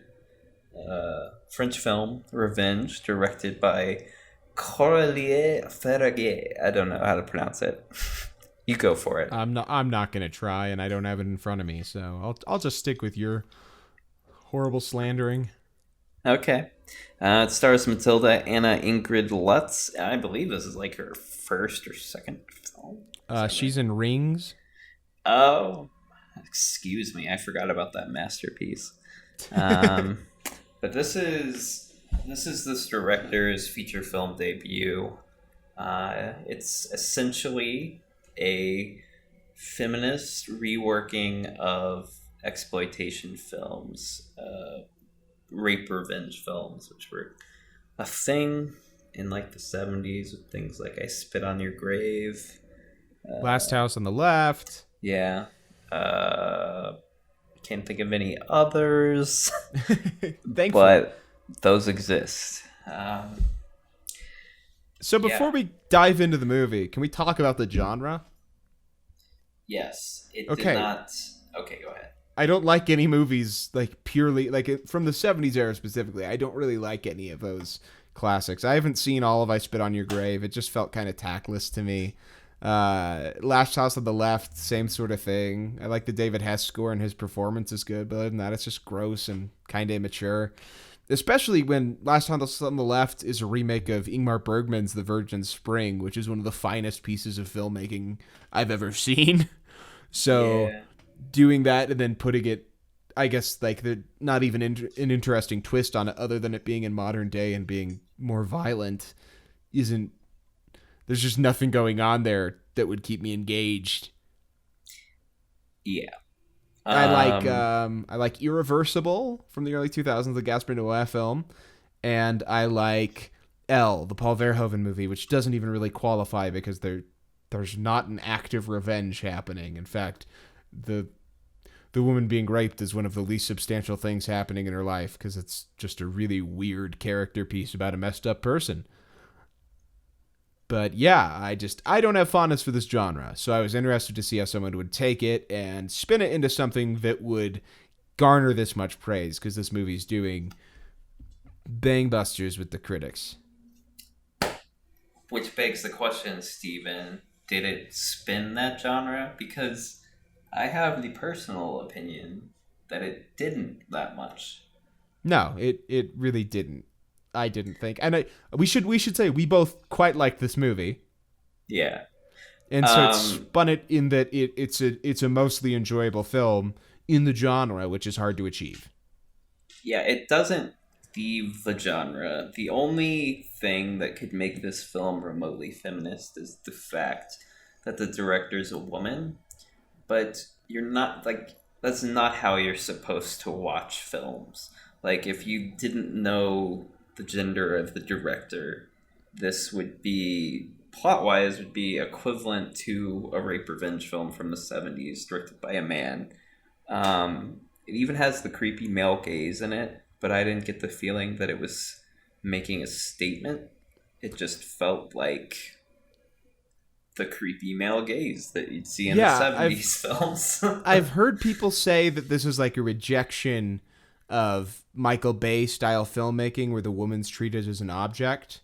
French film Revenge, directed by Coralie Ferraguet. I don't know how to pronounce it. You go for it. I'm not gonna try, and I don't have it in front of me, so I'll just stick with your horrible slandering. Okay. It stars Matilda Anna Ingrid Lutz. And I believe this is like her first or second film. Is that right? She's in Rings. Oh, excuse me. I forgot about that masterpiece. Um, but this is this director's feature film debut. It's essentially a feminist reworking of exploitation films, rape revenge films, which were a thing in like the 70s with things like I Spit on Your Grave. Last House on the Left. Yeah. Can't think of any others, Thankfully. but those exist. So Yeah. before we dive into the movie, can we talk about the genre? Yes. It did Okay. not. Okay, go ahead. I don't like any movies like purely like from the 70s era specifically. I don't really like any of those classics. I haven't seen all of I Spit on Your Grave. It just felt kind of tactless to me. Last House on the Left, same sort of thing. I like the David Hess score and his performance is good, but other than that, it's just gross and kind of immature. Especially when Last House on the Left is a remake of Ingmar Bergman's The Virgin Spring, which is one of the finest pieces of filmmaking I've ever seen. So Yeah. doing that and then putting it, I guess, like the not even an interesting twist on it, other than it being in modern day and being more violent, isn't. There's just nothing going on there that would keep me engaged. Yeah. I like Irreversible from the early 2000s, the Gaspar Noé film, and I like Elle, the Paul Verhoeven movie, which doesn't even really qualify because there's not an active revenge happening. In fact, the the woman being raped is one of the least substantial things happening in her life because it's just a really weird character piece about a messed up person. But yeah, I don't have fondness for this genre, so I was interested to see how someone would take it and spin it into something that would garner this much praise because this movie's doing bangbusters with the critics. Which begs the question, Steven, did it spin that genre? Because I have the personal opinion that it didn't that much. No, it really didn't. I didn't think, and we should say we both quite liked this movie, Yeah. and so it spun it in that it's a mostly enjoyable film in the genre, which is hard to achieve. Yeah, it doesn't leave the genre. The only thing that could make this film remotely feminist is the fact that the director's a woman, but you're not like that's not how you're supposed to watch films. Like if you didn't know the gender of the director, this would be plot wise would be equivalent to a rape revenge film from the 70s directed by a man. It even has the creepy male gaze in it, but I didn't get the feeling that it was making a statement. It just felt like the creepy male gaze that you'd see in the Yeah, 70s films. I've heard people say that this is like a rejection of Michael Bay style filmmaking where the woman's treated as an object.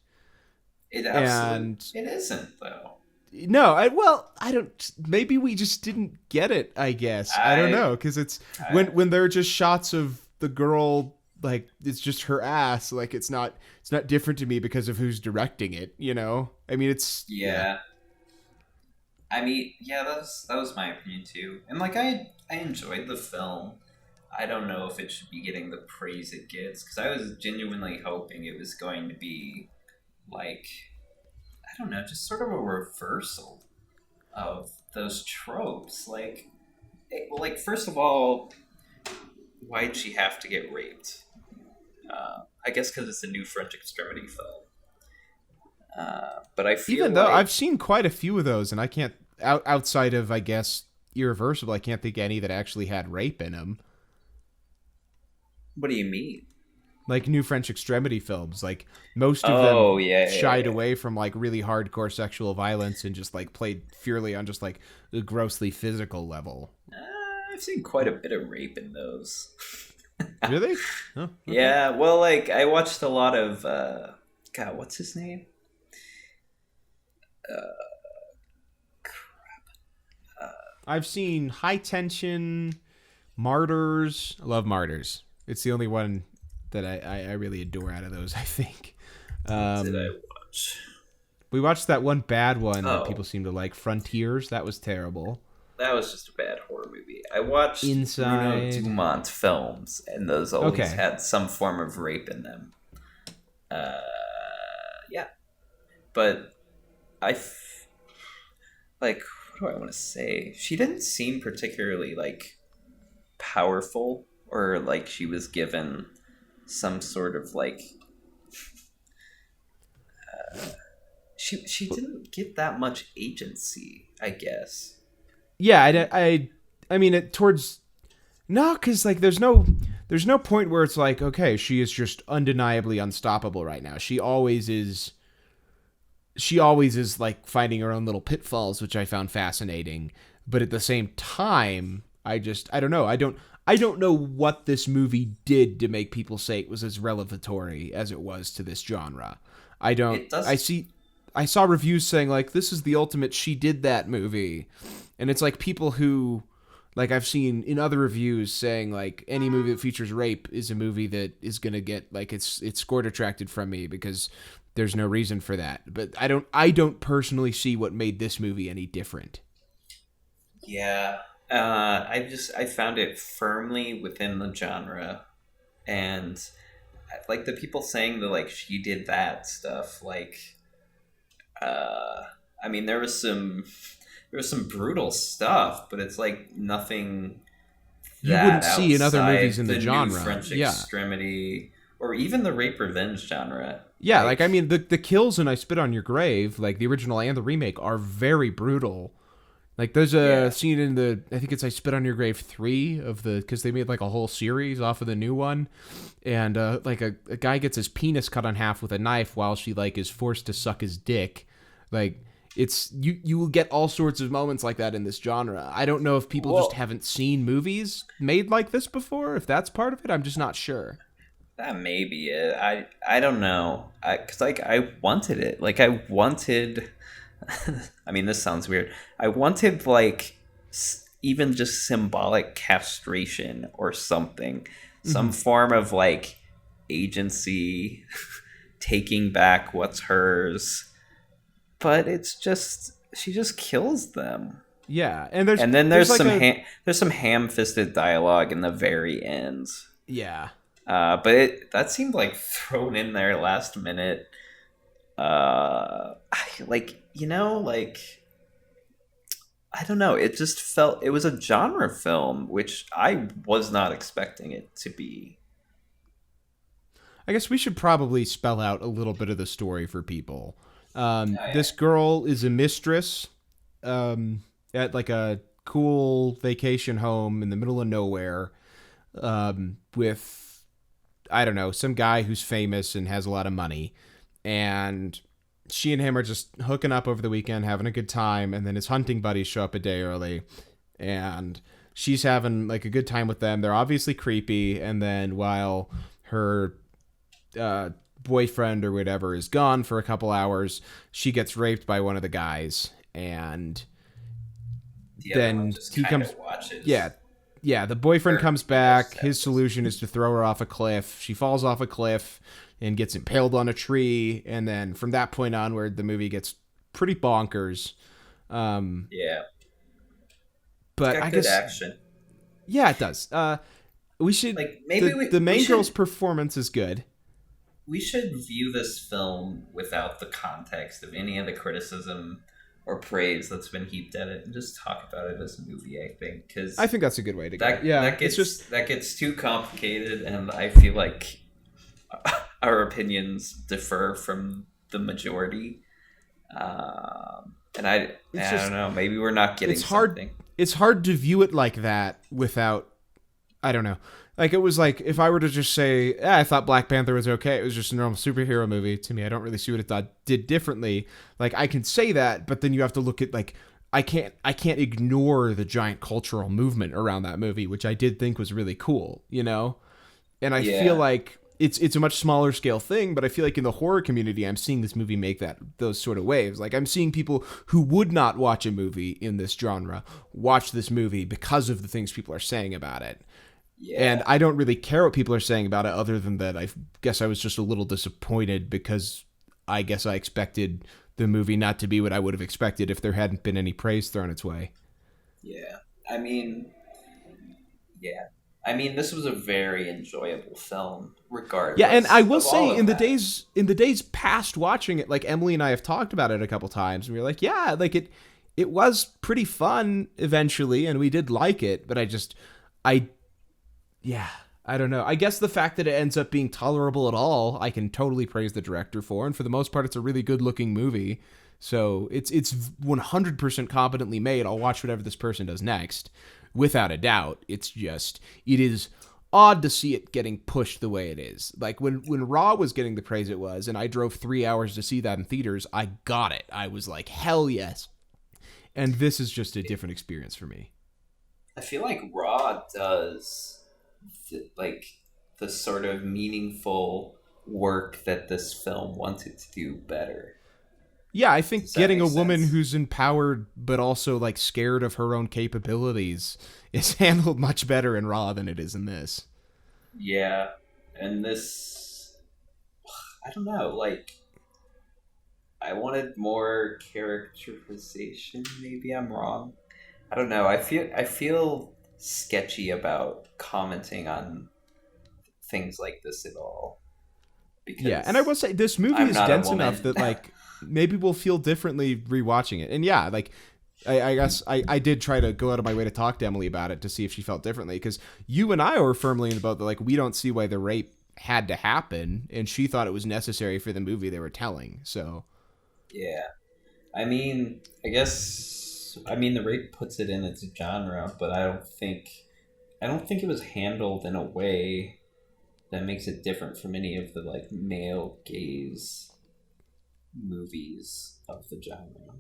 It And absolutely it isn't though. no, I don't. Maybe we just didn't get it. I guess I don't know because it's when there are just shots of the girl like it's just her ass. Like it's not different to me because of who's directing it. You know, I mean it's Yeah. I mean, yeah, that was my opinion too. And like I enjoyed the film. I don't know if it should be getting the praise it gets because I was genuinely hoping it was going to be like I don't know, just sort of a reversal of those tropes. Like first of all, why'd she have to get raped? I guess because it's a new French extremity film. But I feel even though like, I've seen quite a few of those, and I can't outside of I guess Irreversible, I can't think of any that actually had rape in them. what do you mean? Like new French extremity films, like most of Oh them yeah, shied yeah. away from like really hardcore sexual violence and just like played purely on just like a grossly physical level. I've seen quite a bit of rape in those. Really? Oh, okay. Yeah, well, like I watched a lot of God, what's his name? I've seen High Tension, Martyrs. I love Martyrs. It's the only one that I really adore out of those, I think. What did I watch? We watched that one bad one that Oh. people seem to like, Frontiers. That was terrible. That was just a bad horror movie. I watched Bruno Inside. Dumont films, and those always Okay. had some form of rape in them. Uh, yeah, but like, what do I want to say? She didn't seem particularly like powerful, or like she was given some sort of like. She didn't get that much agency, I guess. Yeah, I mean, it towards no, because like there's no point where it's like, okay, she is just undeniably unstoppable right now. She always is. She always is like finding her own little pitfalls, which I found fascinating. But at the same time, I don't know. I don't know what this movie did to make people say it was as revelatory as it was to this genre. I don't. It does. I saw reviews saying like this is the ultimate she did that movie. And it's like people who like I've seen in other reviews saying like any movie that features rape is a movie that is going to get like it's score detracted from me because there's no reason for that. But I don't personally see what made this movie any different. Yeah, I found it firmly within the genre, and like the people saying that like she did that stuff, like, I mean there was some brutal stuff, but it's like nothing You that wouldn't see in other outside movies in the new genre. French Yeah. extremity, or even the rape revenge genre. Yeah, like I mean the kills in I Spit on Your Grave, like the original and the remake are very brutal. Like there's a Yeah. scene in I think it's I Spit on Your Grave 3 of because they made like a whole series off of the new one, and like a guy gets his penis cut in half with a knife while she like is forced to suck his dick. Like it's you will get all sorts of moments like that in this genre. I don't know if people just Well, haven't seen movies made like this before. If that's part of it, I'm just not sure. that may be it. I don't know. Cause like I wanted it. Like I wanted. I mean, this sounds weird. I wanted like even just symbolic castration or something, some Mm-hmm. form of like agency, taking back what's hers. But it's just she just kills them. Yeah, and there's And then there's like a there's some ham-fisted dialogue in the very end. yeah. But that seemed like thrown in there last minute. Like like I don't know. It just felt it was a genre film, which I was not expecting it to be. I guess we should probably spell out a little bit of the story for people. Oh, yeah. This girl is a mistress at like a cool vacation home in the middle of nowhere with, I don't know, some guy who's famous and has a lot of money. And she and him are just hooking up over the weekend, having a good time. And then his hunting buddies show up a day early. And she's having like a good time with them. They're obviously creepy. And then while her boyfriend or whatever is gone for a couple hours, she gets raped by one of the guys, and The other one then just he kind comes. of watches. Yeah, the boyfriend Her, comes back. His steps. solution is to throw her off a cliff. She falls off a cliff and gets impaled on a tree, and then from that point onward, the movie gets pretty bonkers. Um, Yeah, it's but got I good guess action. yeah, it does. We should Like maybe the we main should girl's performance is good. we should view this film without the context of any of the criticism or praise that's been heaped at it, and just talk about it as a movie. I think because I think that's a good way to go. that Yeah, that it's gets just that gets too complicated, and I feel like our opinions differ from the majority. And it's I just don't know. Maybe we're not getting it's hard something. it's hard to view it like that without, I don't know. Like it was like if I were to just say, I thought Black Panther was okay. It was just a normal superhero movie to me. I don't really see what it did differently. Like I can say that, but then you have to look at like I can't ignore the giant cultural movement around that movie, which I did think was really cool, you know? And I feel Yeah, like it's a much smaller scale thing, but I feel like in the horror community, I'm seeing this movie make those sort of waves. Like I'm seeing people who would not watch a movie in this genre watch this movie because of the things people are saying about it. And yeah, I don't really care what people are saying about it, other than that I guess I was just a little disappointed because I guess I expected the movie not to be what I would have expected if there hadn't been any praise thrown its way. yeah. I mean, yeah. I mean, this was a very enjoyable film, Yeah, and I regardless will of all say of that. in the days past watching it, like Emily and I have talked about it a couple times, and we were like, yeah, like it was pretty fun eventually, and we did like it, but I yeah, I don't know. I guess the fact that it ends up being tolerable at all, I can totally praise the director for, and for the most part, it's a really good looking movie. So it's 100% competently made. I'll watch whatever this person does next, without a doubt. It is odd to see it getting pushed the way it is. Like when Raw was getting the praise it was, and I drove 3 hours to see that in theaters, I got it. I was like, hell yes. And this is just a different experience for me. I feel like Raw does like the sort of meaningful work that this film wanted to do better. Yeah, I think Does that getting make a woman sense? who's empowered but also like scared of her own capabilities is handled much better in Raw than it is in this. Yeah, and this, I don't know, like I wanted more characterization. Maybe I'm wrong. I don't know. I feel sketchy about commenting on things like this at all Yeah, and I will because say this movie I'm is not a dense enough woman. that like maybe we'll feel differently rewatching it. And yeah, like I guess I did try to go out of my way to talk to Emily about it to see if she felt differently, because you and I were firmly in about the like we don't see why the rape had to happen, and she thought it was necessary for the movie they were telling. So Yeah. I mean, I guess I mean, the rape puts it in its genre, but I don't think it was handled in a way that makes it different from any of the like male gaze movies of the genre.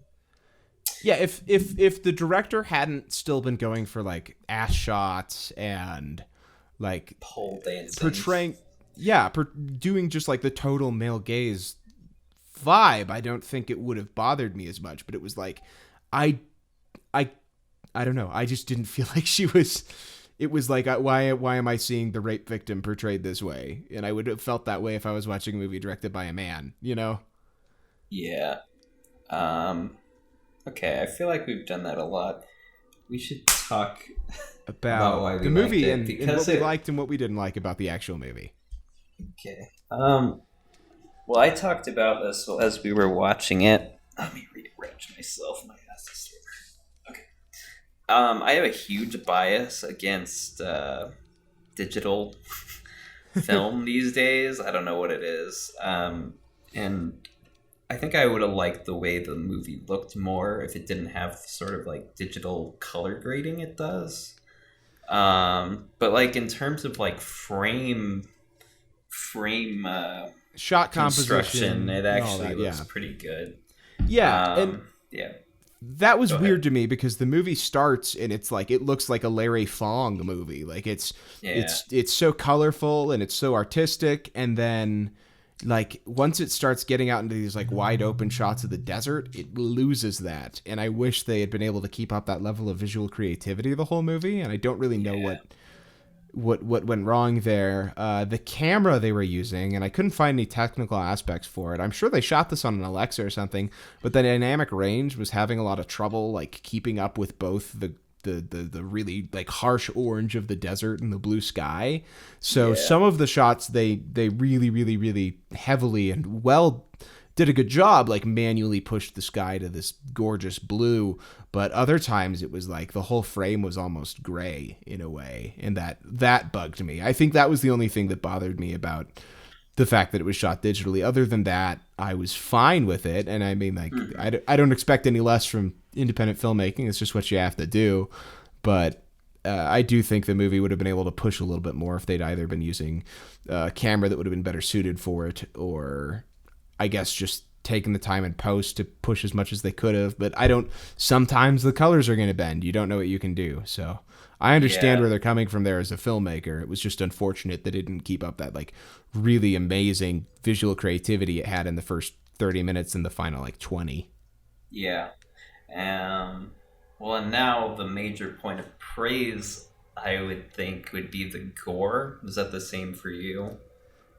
Yeah, if the director hadn't still been going for like ass shots and like Pole dancing. portraying, yeah, doing just like the total male gaze vibe, I don't think it would have bothered me as much. But it was like, I, I, I don't know. I just didn't feel like she was. It was like, why am I seeing the rape victim portrayed this way? And I would have felt that way if I was watching a movie directed by a man. You know? Yeah. Okay, I feel like we've done that a lot. We should talk about why we the movie liked it, and what we liked and what we didn't like about the actual movie. Okay. Well, I talked about this as we were watching it. Let me rearrange myself. My ass is sore. Okay. I have a huge bias against digital film these days. I don't know what it is. And I think I would have liked the way the movie looked more if it didn't have the sort of like digital color grading it does. But like in terms of like frame shot construction, composition, it actually that, looks pretty good. Yeah, and yeah, that was Go weird ahead. to me because the movie starts and it's like it looks like a Larry Fong movie. Like it's so colorful and it's so artistic, and then like once it starts getting out into these like wide open shots of the desert, it loses that. And I wish they had been able to keep up that level of visual creativity the whole movie. And I don't really know what went wrong there. The camera they were using, and I couldn't find any technical aspects for it. I'm sure they shot this on an Alexa or something, but the dynamic range was having a lot of trouble like keeping up with both the really like harsh orange of the desert and the blue sky. So some of the shots they really heavily and well did a good job, like manually pushed the sky to this gorgeous blue, but other times it was like the whole frame was almost gray in a way, and that bugged me. I think that was the only thing that bothered me about the fact that it was shot digitally. Other than that, I was fine with it, and I mean, like, I don't expect any less from independent filmmaking. It's just what you have to do, but I do think the movie would have been able to push a little bit more if they'd either been using a camera that would have been better suited for it, or I guess just taking the time in post to push as much as they could have. But sometimes the colors are going to bend. You don't know what you can do. So I understand where they're coming from there as a filmmaker. It was just unfortunate that it didn't keep up that like really amazing visual creativity it had in the first 30 minutes and the final like 20. Yeah. Well, and now the major point of praise I would think would be the gore. Is that the same for you?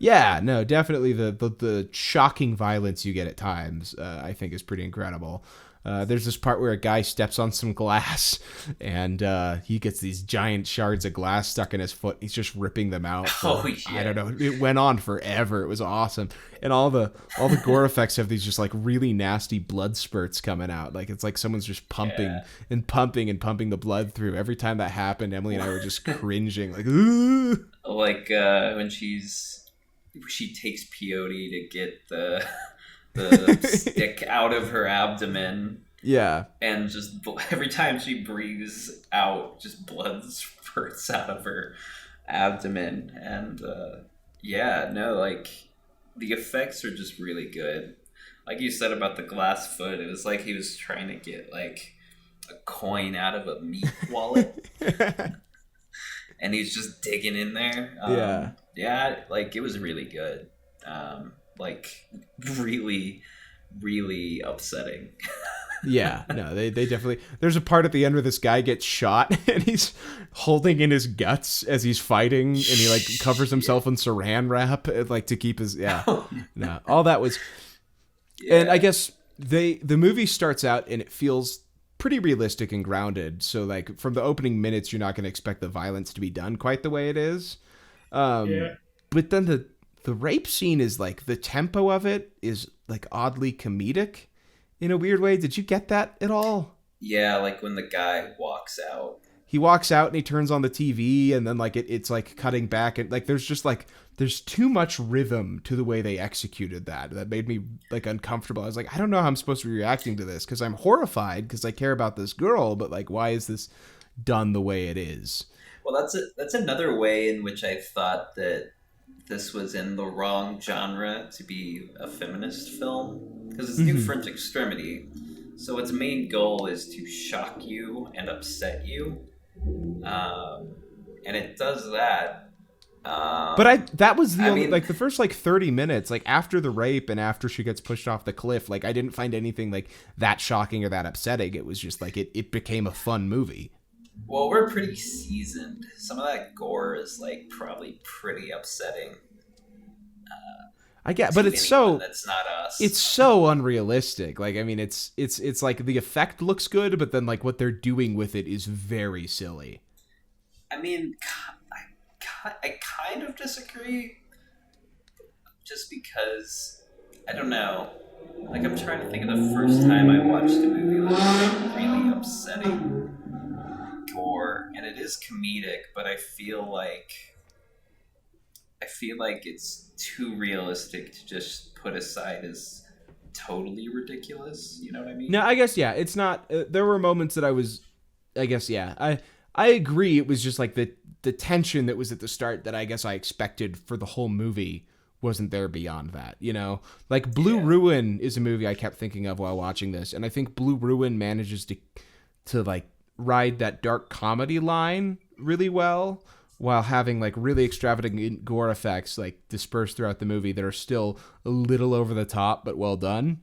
Yeah, no, definitely the shocking violence you get at times, I think is pretty incredible. There's this part where a guy steps on some glass and he gets these giant shards of glass stuck in his foot. He's just ripping them out. I don't know. It went on forever. It was awesome. And all the gore effects have these just like really nasty blood spurts coming out. Like it's like someone's just pumping and pumping and pumping the blood through. Every time that happened, Emily and I were just cringing like, ooh. Like when she takes peyote to get the stick out of her abdomen. Yeah. And just every time she breathes out, just blood spurts out of her abdomen. And like the effects are just really good. Like you said about the glass foot, it was like he was trying to get like a coin out of a meat wallet. And he's just digging in there. Like it was really good. Like really, really upsetting. Yeah, no, they definitely. There's a part at the end where this guy gets shot and he's holding in his guts as he's fighting, and he like covers himself in saran wrap, like to keep his no, all that was. And I guess the movie starts out and it feels pretty realistic and grounded. So like from the opening minutes, you're not going to expect the violence to be done quite the way it is. But then the rape scene is like the tempo of it is like oddly comedic in a weird way. Did you get that at all? Yeah, like when the guy walks out. he walks out and he turns on the TV, and then like it's like cutting back, and like there's too much rhythm to the way they executed that made me like uncomfortable. I was like, I don't know how I'm supposed to be reacting to this, because I'm horrified because I care about this girl, but like, why is this done the way it is? Well, that's another way in which I thought that this was in the wrong genre to be a feminist film, because it's New Mm-hmm. French Extremity, so its main goal is to shock you and upset you, and it does that. But that was the I only, mean, like, the first like 30 minutes, like after the rape and after she gets pushed off the cliff, like I didn't find anything like that shocking or that upsetting. It was just like it became a fun movie. well, we're pretty seasoned. Some of that gore is like probably pretty upsetting I get, but to anyone that's not it's us. so unrealistic. Like, I mean, it's like the effect looks good, but then like what they're doing with it is very silly. I mean, I kind of disagree, just because I don't know. Like, I'm trying to think of the first time I watched a movie with like really upsetting gore, and it is comedic, but I feel like it's too realistic to just put aside as totally ridiculous. You know what I No, mean? I guess yeah. It's not. There were moments that I was. I guess yeah. I agree. It was just like the tension that was at the start that I guess I expected for the whole movie wasn't there beyond that. You know, like Blue Yeah. Ruin is a movie I kept thinking of while watching this, and I think Blue Ruin manages to like ride that dark comedy line really well while having like really extravagant gore effects like dispersed throughout the movie that are still a little over the top but well done.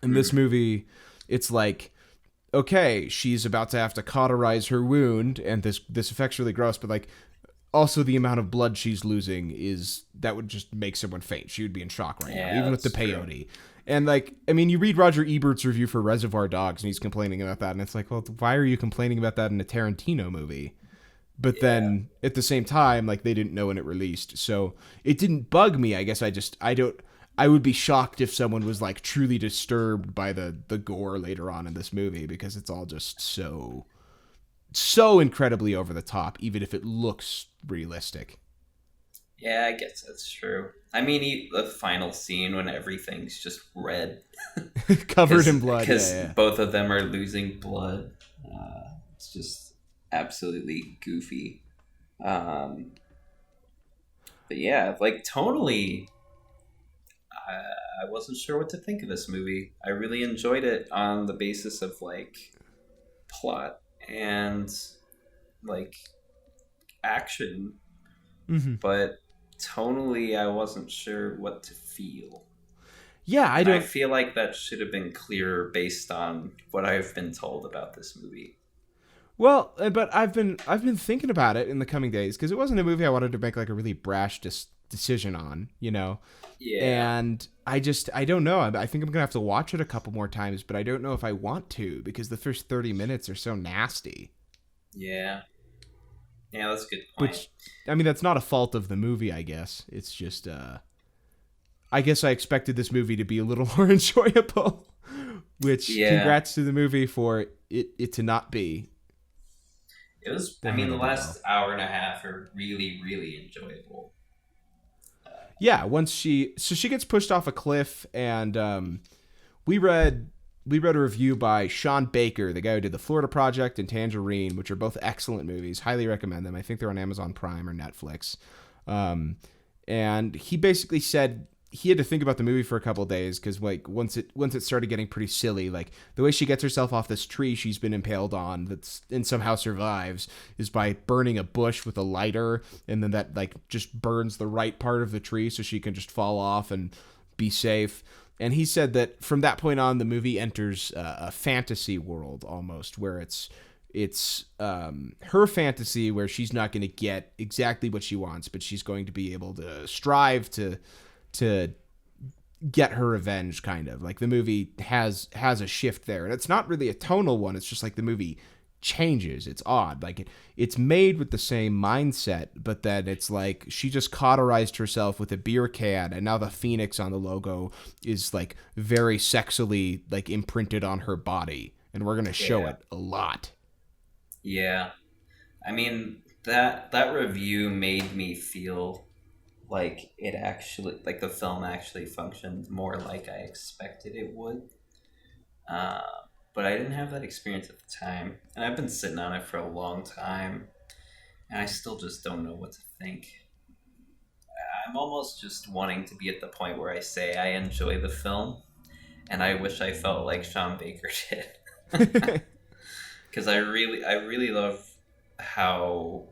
In this Mm. movie, it's like, okay, she's about to have to cauterize her wound, and this effect's really gross, but like also the amount of blood she's losing is that would just make someone faint. She would be in shock right now, Yeah, even with the that's true. peyote. And like, I mean, you read Roger Ebert's review for Reservoir Dogs, and he's complaining about that, and it's like, well, why are you complaining about that in a Tarantino movie? But Yeah. then at the same time, like they didn't know when it released, so it didn't bug me. I guess I don't. I would be shocked if someone was like truly disturbed by the gore later on in this movie, because it's all just so incredibly over the top, even if it looks realistic. Yeah, I guess that's true. I mean, the final scene when everything's just red, Covered because in blood. Yeah. both of them are losing blood. It's just absolutely goofy. Um, but yeah, like tonally, I wasn't sure what to think of this movie. I really enjoyed it on the basis of like plot and like action, Hmm. but tonally, I wasn't sure what to feel. Yeah, I And I don't. feel like that should have been clearer based on what I've been told about this movie. Well, but I've been thinking about it in the coming days, because it wasn't a movie I wanted to make like a really brash decision on, you know. Yeah, And I don't know. I think I'm gonna have to watch it a couple more times, but I don't know if I want to, because the first 30 minutes are so nasty. yeah, yeah. That's a good point. Which, I mean, that's not a fault of the movie. I guess it's just. I guess I expected this movie to be a little more enjoyable. Which, Yeah, congrats to the movie for it to not be. it was. They I mean, the handled it well. last hour and a half are really, really enjoyable. Yeah, once she gets pushed off a cliff, and we read a review by Sean Baker, the guy who did the Florida Project and Tangerine, which are both excellent movies. Highly recommend them. I think they're on Amazon Prime or Netflix. Um, and he basically said he had to think about the movie for a couple of days, because like once it started getting pretty silly, like the way she gets herself off this tree she's been impaled on, that's and somehow survives, is by burning a bush with a lighter, and then that like just burns the right part of the tree so she can just fall off and be safe. And he said that from that point on, the movie enters a fantasy world almost, where it's her fantasy, where she's not going to get exactly what she wants, but she's going to be able to strive to get her revenge. Kind of like the movie has a shift there, and it's not really a tonal one. It's just like the movie changes. It's odd. Like it's made with the same mindset, but then it's like she just cauterized herself with a beer can, and now the phoenix on the logo is like very sexily like imprinted on her body, and we're gonna show Yeah, it a lot. yeah. I mean, that review made me feel like it actually, like the film actually functioned more like I expected it would. Uh, but I didn't have that experience at the time, and I've been sitting on it for a long time, and I still just don't know what to think. I'm almost just wanting to be at the point where I say I enjoy the film, and I wish I felt like Sean Baker did, because I really love how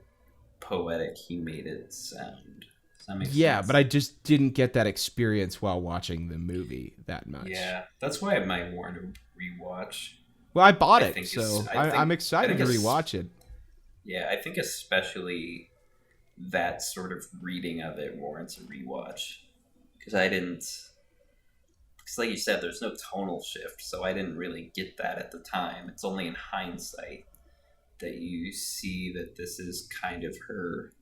poetic he made it sound. Does that make Yeah, but sense? I just didn't get that experience while watching the movie that much. Yeah, that's why I might want to rewatch. Well, I bought I it, think is so I'm I excited think to it's rewatch it. yeah, I think especially that sort of reading of it warrants a rewatch because I didn't. Because, like you said, there's no tonal shift, so I didn't really get that at the time. It's only in hindsight that you see that this is kind of her,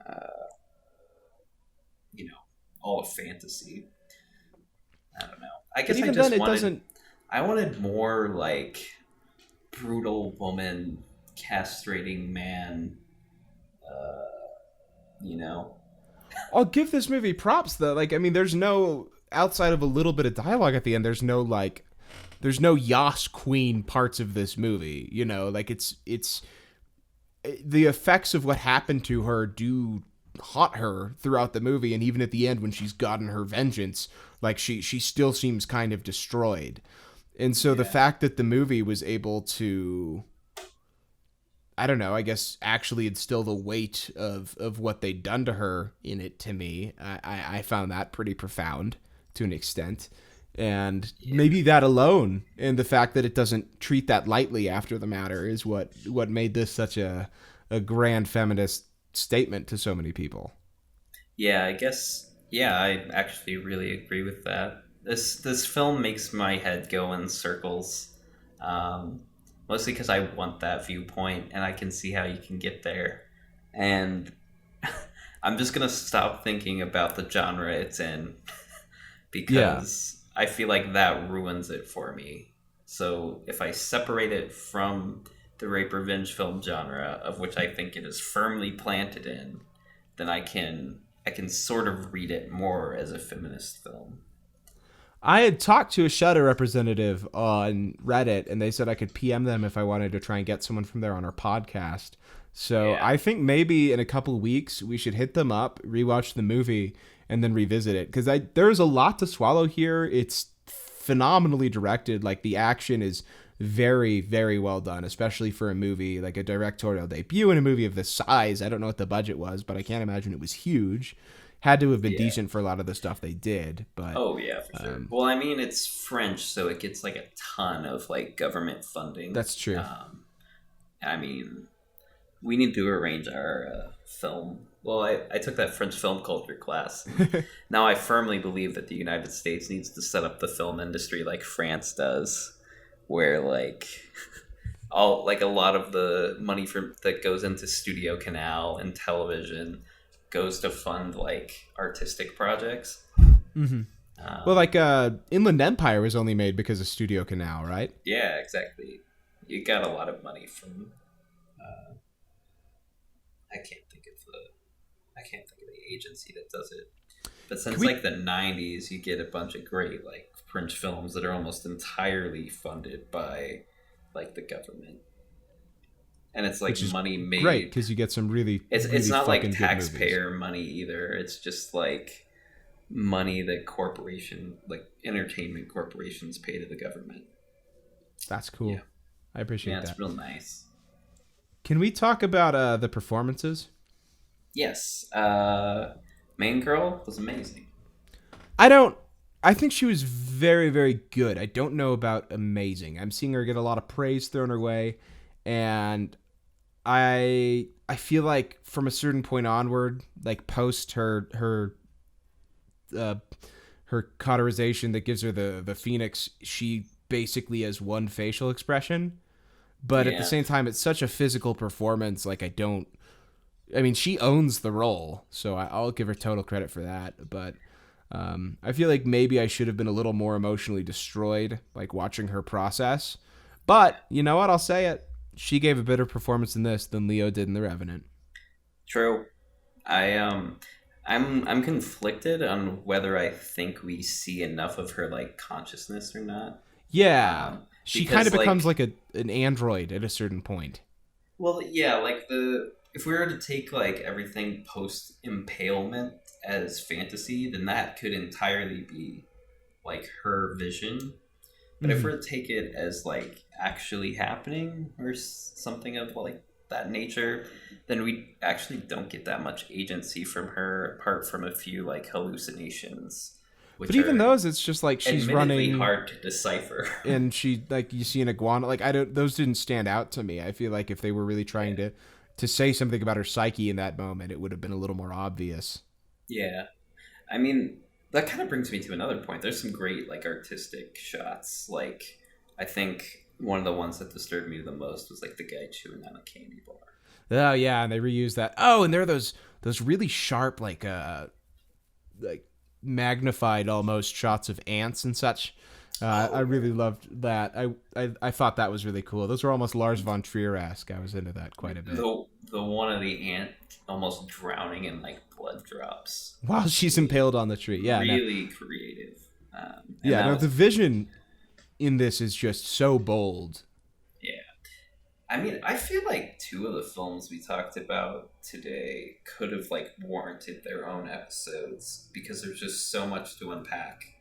uh, you know, all a fantasy. I don't know. I But guess even then, it doesn't. I wanted more like brutal woman castrating man. Uh, you know, I'll give this movie props though. Like, I mean, there's no outside of a little bit of dialogue at the end. There's no Yas Queen parts of this movie. You know, like it's the effects of what happened to her do haunt her throughout the movie, and even at the end when she's gotten her vengeance, like she still seems kind of destroyed. And so the yeah, fact that the movie was able to, I don't know, I guess actually instill the weight of what they'd done to her in it to me, I found that pretty profound to an extent. And yeah, maybe that alone and the fact that it doesn't treat that lightly after the matter is what made this such a grand feminist statement to so many people. yeah. I guess yeah. I actually really agree with that. This film makes my head go in circles, um, mostly because I want that viewpoint, and I can see how you can get there. And I'm just gonna stop thinking about the genre it's in Yeah. because I feel like that ruins it for me. So if I separate it from the rape revenge film genre, of which I think it is firmly planted in, then I can sort of read it more as a feminist film. I had talked to a Shudder representative on Reddit, and they said I could PM them if I wanted to try and get someone from there on our podcast. So Yeah, I think maybe in a couple weeks we should hit them up, rewatch the movie, and then revisit it because I there's a lot to swallow here. It's phenomenally directed. Like the action is very very well done, especially for a movie like a directorial debut in a movie of this size. I don't know what the budget was, but I can't imagine it was huge. Had to have been yeah. decent for a lot of the stuff they did, but Oh yeah, for sure. Well, I mean, it's French, so it gets like a ton of like government funding. that's true. I mean, we need to arrange our film. Well, I took that French film culture class, and now I firmly believe that the United States needs to set up the film industry like France does, where like all like a lot of the money from that goes into Studio Canal and television goes to fund like artistic projects. hmm Well, Um, like Inland Empire was only made because of Studio Canal, right? yeah, exactly. You got a lot of money from. Uh, I can't think of I can't think of the agency that does it. But Can since we? like the '90s, you get a bunch of great like French films that are almost entirely funded by like the government, and it's like Which is money great made. because you get some really, It's really not like fucking good movies. taxpayer money either. It's just like money that like entertainment corporations pay to the government. That's Yeah, cool. I yeah, appreciate it's that. real nice. Can we talk about the performances? Yes, Main Girl was amazing. I don't. I think she was very, very good. I don't know about amazing. I'm seeing her get a lot of praise thrown her way, and I feel like from a certain point onward, like post uh, her cauterization that gives her the phoenix, she basically has one facial expression. But at the Yeah, same time, it's such a physical performance. Like I don't. I mean, she owns the role, so I'll give her total credit for that. But I feel like maybe I should have been a little more emotionally destroyed, like watching her process. But you know what? I'll say it. she gave a better performance in this than Leo did in The Revenant. True. I'm conflicted on whether I think we see enough of her like consciousness or not. Yeah, she kind Because of becomes like, like an android at a certain point. well, yeah, like the if we were to take like everything post impalement as fantasy, then that could entirely be like her vision. But if Mm-hmm. we're to take it as like actually happening or something of like that nature, then we actually don't get that much agency from her apart from a few like hallucinations, But which even are those, it's just like she's admittedly running hard to decipher. and she like you see an iguana. Like I don't, those didn't stand out to me. I feel like if they were really trying to say something about her psyche in that moment, it would have been a little more obvious. Yeah. I mean, that kind of brings me to another point. There's some great like artistic shots. Like I think one of the ones that disturbed me the most was like the guy chewing on a candy bar. Oh yeah, and they reuse that. Oh, and there are those really sharp like magnified almost shots of ants and such. I Oh, really loved that. I thought that was really cool. Those were almost Lars von Trier-esque. I was into that quite a bit. the one of the ant almost drowning in like blood drops. While she's impaled on the tree. Yeah, no, Really creative. And yeah, that no. was The vision in this is just so bold. yeah. I mean, I feel like two of the films we talked about today could have like warranted their own episodes because there's just so much to unpack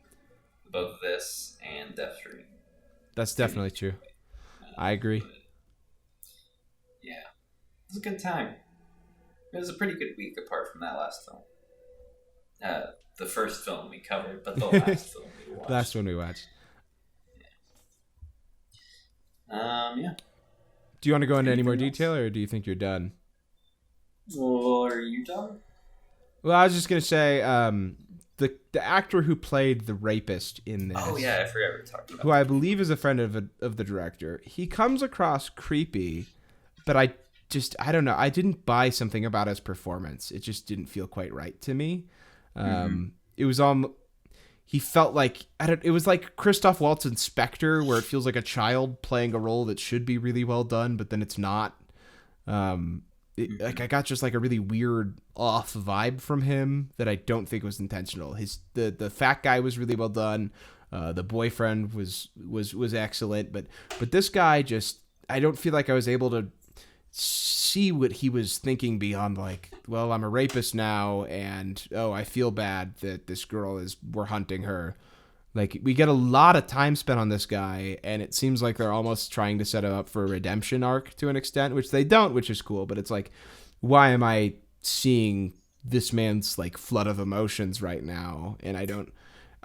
about this and Deathdream. That's definitely true. I agree. But yeah, it was a good time. It was a pretty good week apart from that last film. The first film we covered, but the last film we watched. Last one we watched. Yeah. Do you want to go into any more Anything else? detail, or do you think you're done? Well, are you done? Well, I was just gonna say, the actor who played the rapist in this, Oh yeah, I forgot we were talking about who I believe is a friend of the director, he comes across creepy, but I don't know. I didn't buy something about his performance. It just didn't feel quite right to me. It was he felt like it was like Christoph Waltz in Spectre, where it feels like a child playing a role that should be really well done, but then it's not. Like I got just like a really weird off vibe from him that I don't think was intentional. The fat guy was really well done. The boyfriend was excellent, but this guy just, I don't feel like I was able to see what he was thinking beyond like, well, I'm a rapist now, and oh, I feel bad that this girl we're hunting her. Like, we get a lot of time spent on this guy, and it seems like they're almost trying to set him up for a redemption arc to an extent, which they don't, which is cool. But it's like, why am I seeing this man's like flood of emotions right now? And I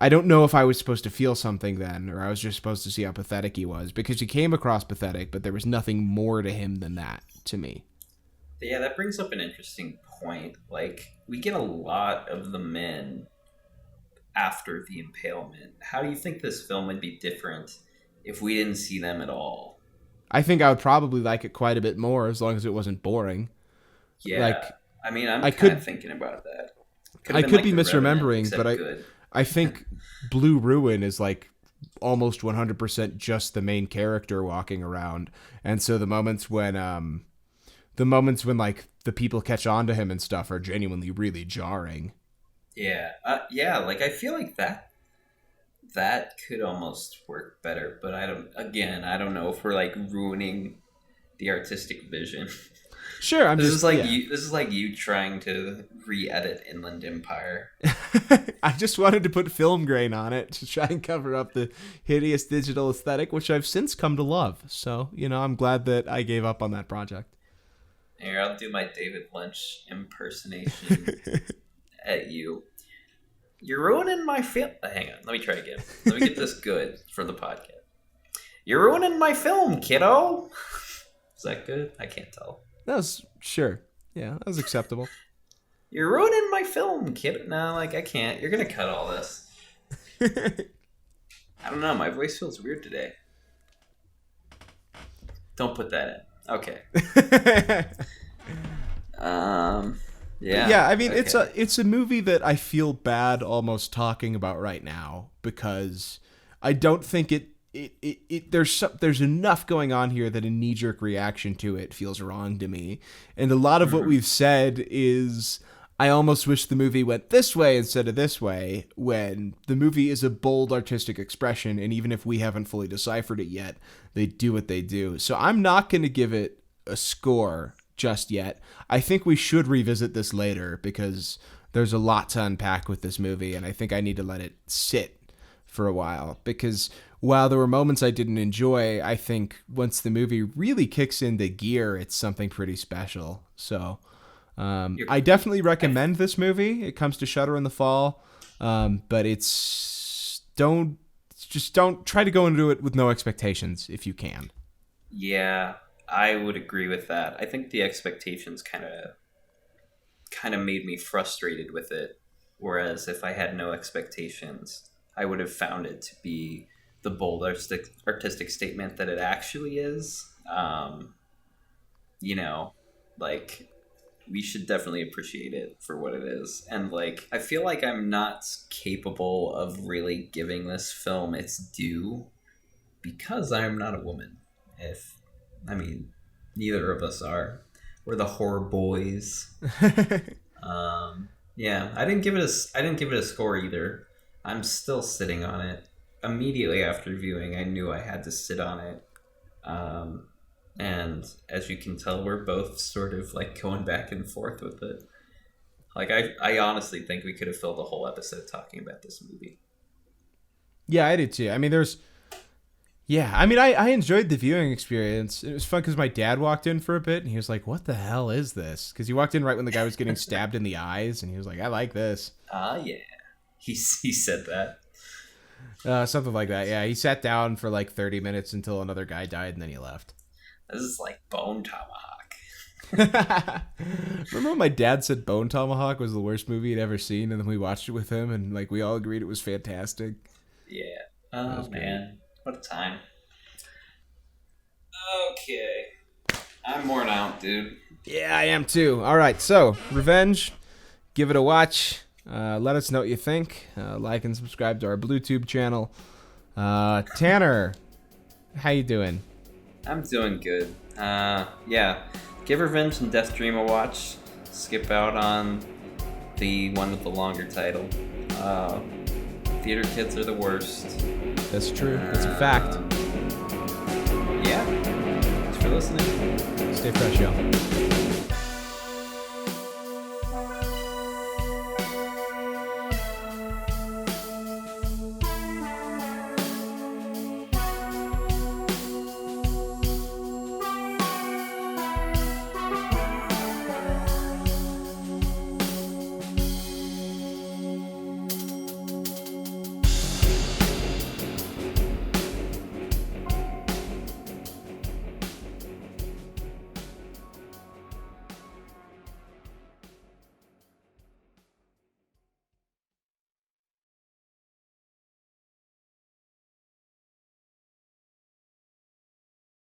don't know if I was supposed to feel something then, or I was just supposed to see how pathetic he was, because he came across pathetic, but there was nothing more to him than that to me. Yeah, that brings up an interesting point. Like, we get a lot of the men after the impalement. How do you think this film would be different if we didn't see them at all? I think I would probably like it quite a bit more as long as it wasn't boring. Yeah, Like, I mean, I'm I kind of could thinking about that. I Been could like be The Revenant, misremembering, but except good. I think Blue Ruin is like almost 100% just the main character walking around, and so the moments when like the people catch on to him and stuff are genuinely really jarring. Yeah, yeah. Like, I feel like that could almost work better, but I don't know if we're like ruining the artistic vision. Sure, I'm This just is like yeah. you. This is like you trying to re-edit Inland Empire. I just wanted to put film grain on it to try and cover up the hideous digital aesthetic, which I've since come to love. So, I'm glad that I gave up on that project. Here, I'll do my David Lynch impersonation at you. You're ruining my film. Hang on, let me try again. Let me get this good for the podcast. You're ruining my film, kiddo. Is that good? I can't tell. That was sure. Yeah, that was acceptable. You're ruining my film, kid. No, like I can't. You're gonna cut all this. I don't know. My voice feels weird today. Don't put that in. Okay. Yeah. Yeah, I mean Okay. it's a movie that I feel bad almost talking about right now because I don't think there's enough going on here that a knee-jerk reaction to it feels wrong to me. And a lot of what we've said is, I almost wish the movie went this way instead of this way, when the movie is a bold artistic expression, and even if we haven't fully deciphered it yet, they do what they do. So I'm not going to give it a score just yet. I think we should revisit this later, because there's a lot to unpack with this movie, and I think I need to let it sit for a while, because while there were moments I didn't enjoy, I think once the movie really kicks into gear, it's something pretty special. So I definitely recommend this movie. It comes to Shudder in the fall, but don't try to go into it with no expectations if you can. Yeah, I would agree with that. I think the expectations kind of made me frustrated with it, whereas if I had no expectations, I would have found it to be the bold artistic statement that it actually is. Like, we should definitely appreciate it for what it is. And, like, I feel like I'm not capable of really giving this film its due because I am not a woman. Neither of us are. We're the horror boys. Yeah, I didn't give it a score either. I'm still sitting on it. Immediately after viewing, I knew I had to sit on it. And as you can tell, we're both sort of like going back and forth with it. Like, I honestly think we could have filled a whole episode talking about this movie. Yeah, I did too. I enjoyed the viewing experience. It was fun because my dad walked in for a bit and he was like, "What the hell is this?" Because he walked in right when the guy was getting stabbed in the eyes, and he was like, "I like this." Yeah. He said that. Something like that. Yeah, he sat down for like 30 minutes until another guy died, and then he left. This is like Bone Tomahawk. Remember when my dad said Bone Tomahawk was the worst movie he'd ever seen, and then we watched it with him, and like we all agreed it was fantastic. Yeah. Oh man, what a time. Okay, I'm worn out, dude. Yeah, I am too. All right, so Revenge, give it a watch. Let us know what you think. Like and subscribe to our BlueTube channel. Tanner, how you doing? I'm doing good. Yeah. Give Revenge and Deathdream a watch. Skip out on the one with the longer title. Theater kids are the worst. That's true. That's a fact. Yeah. Thanks for listening. Stay fresh, y'all.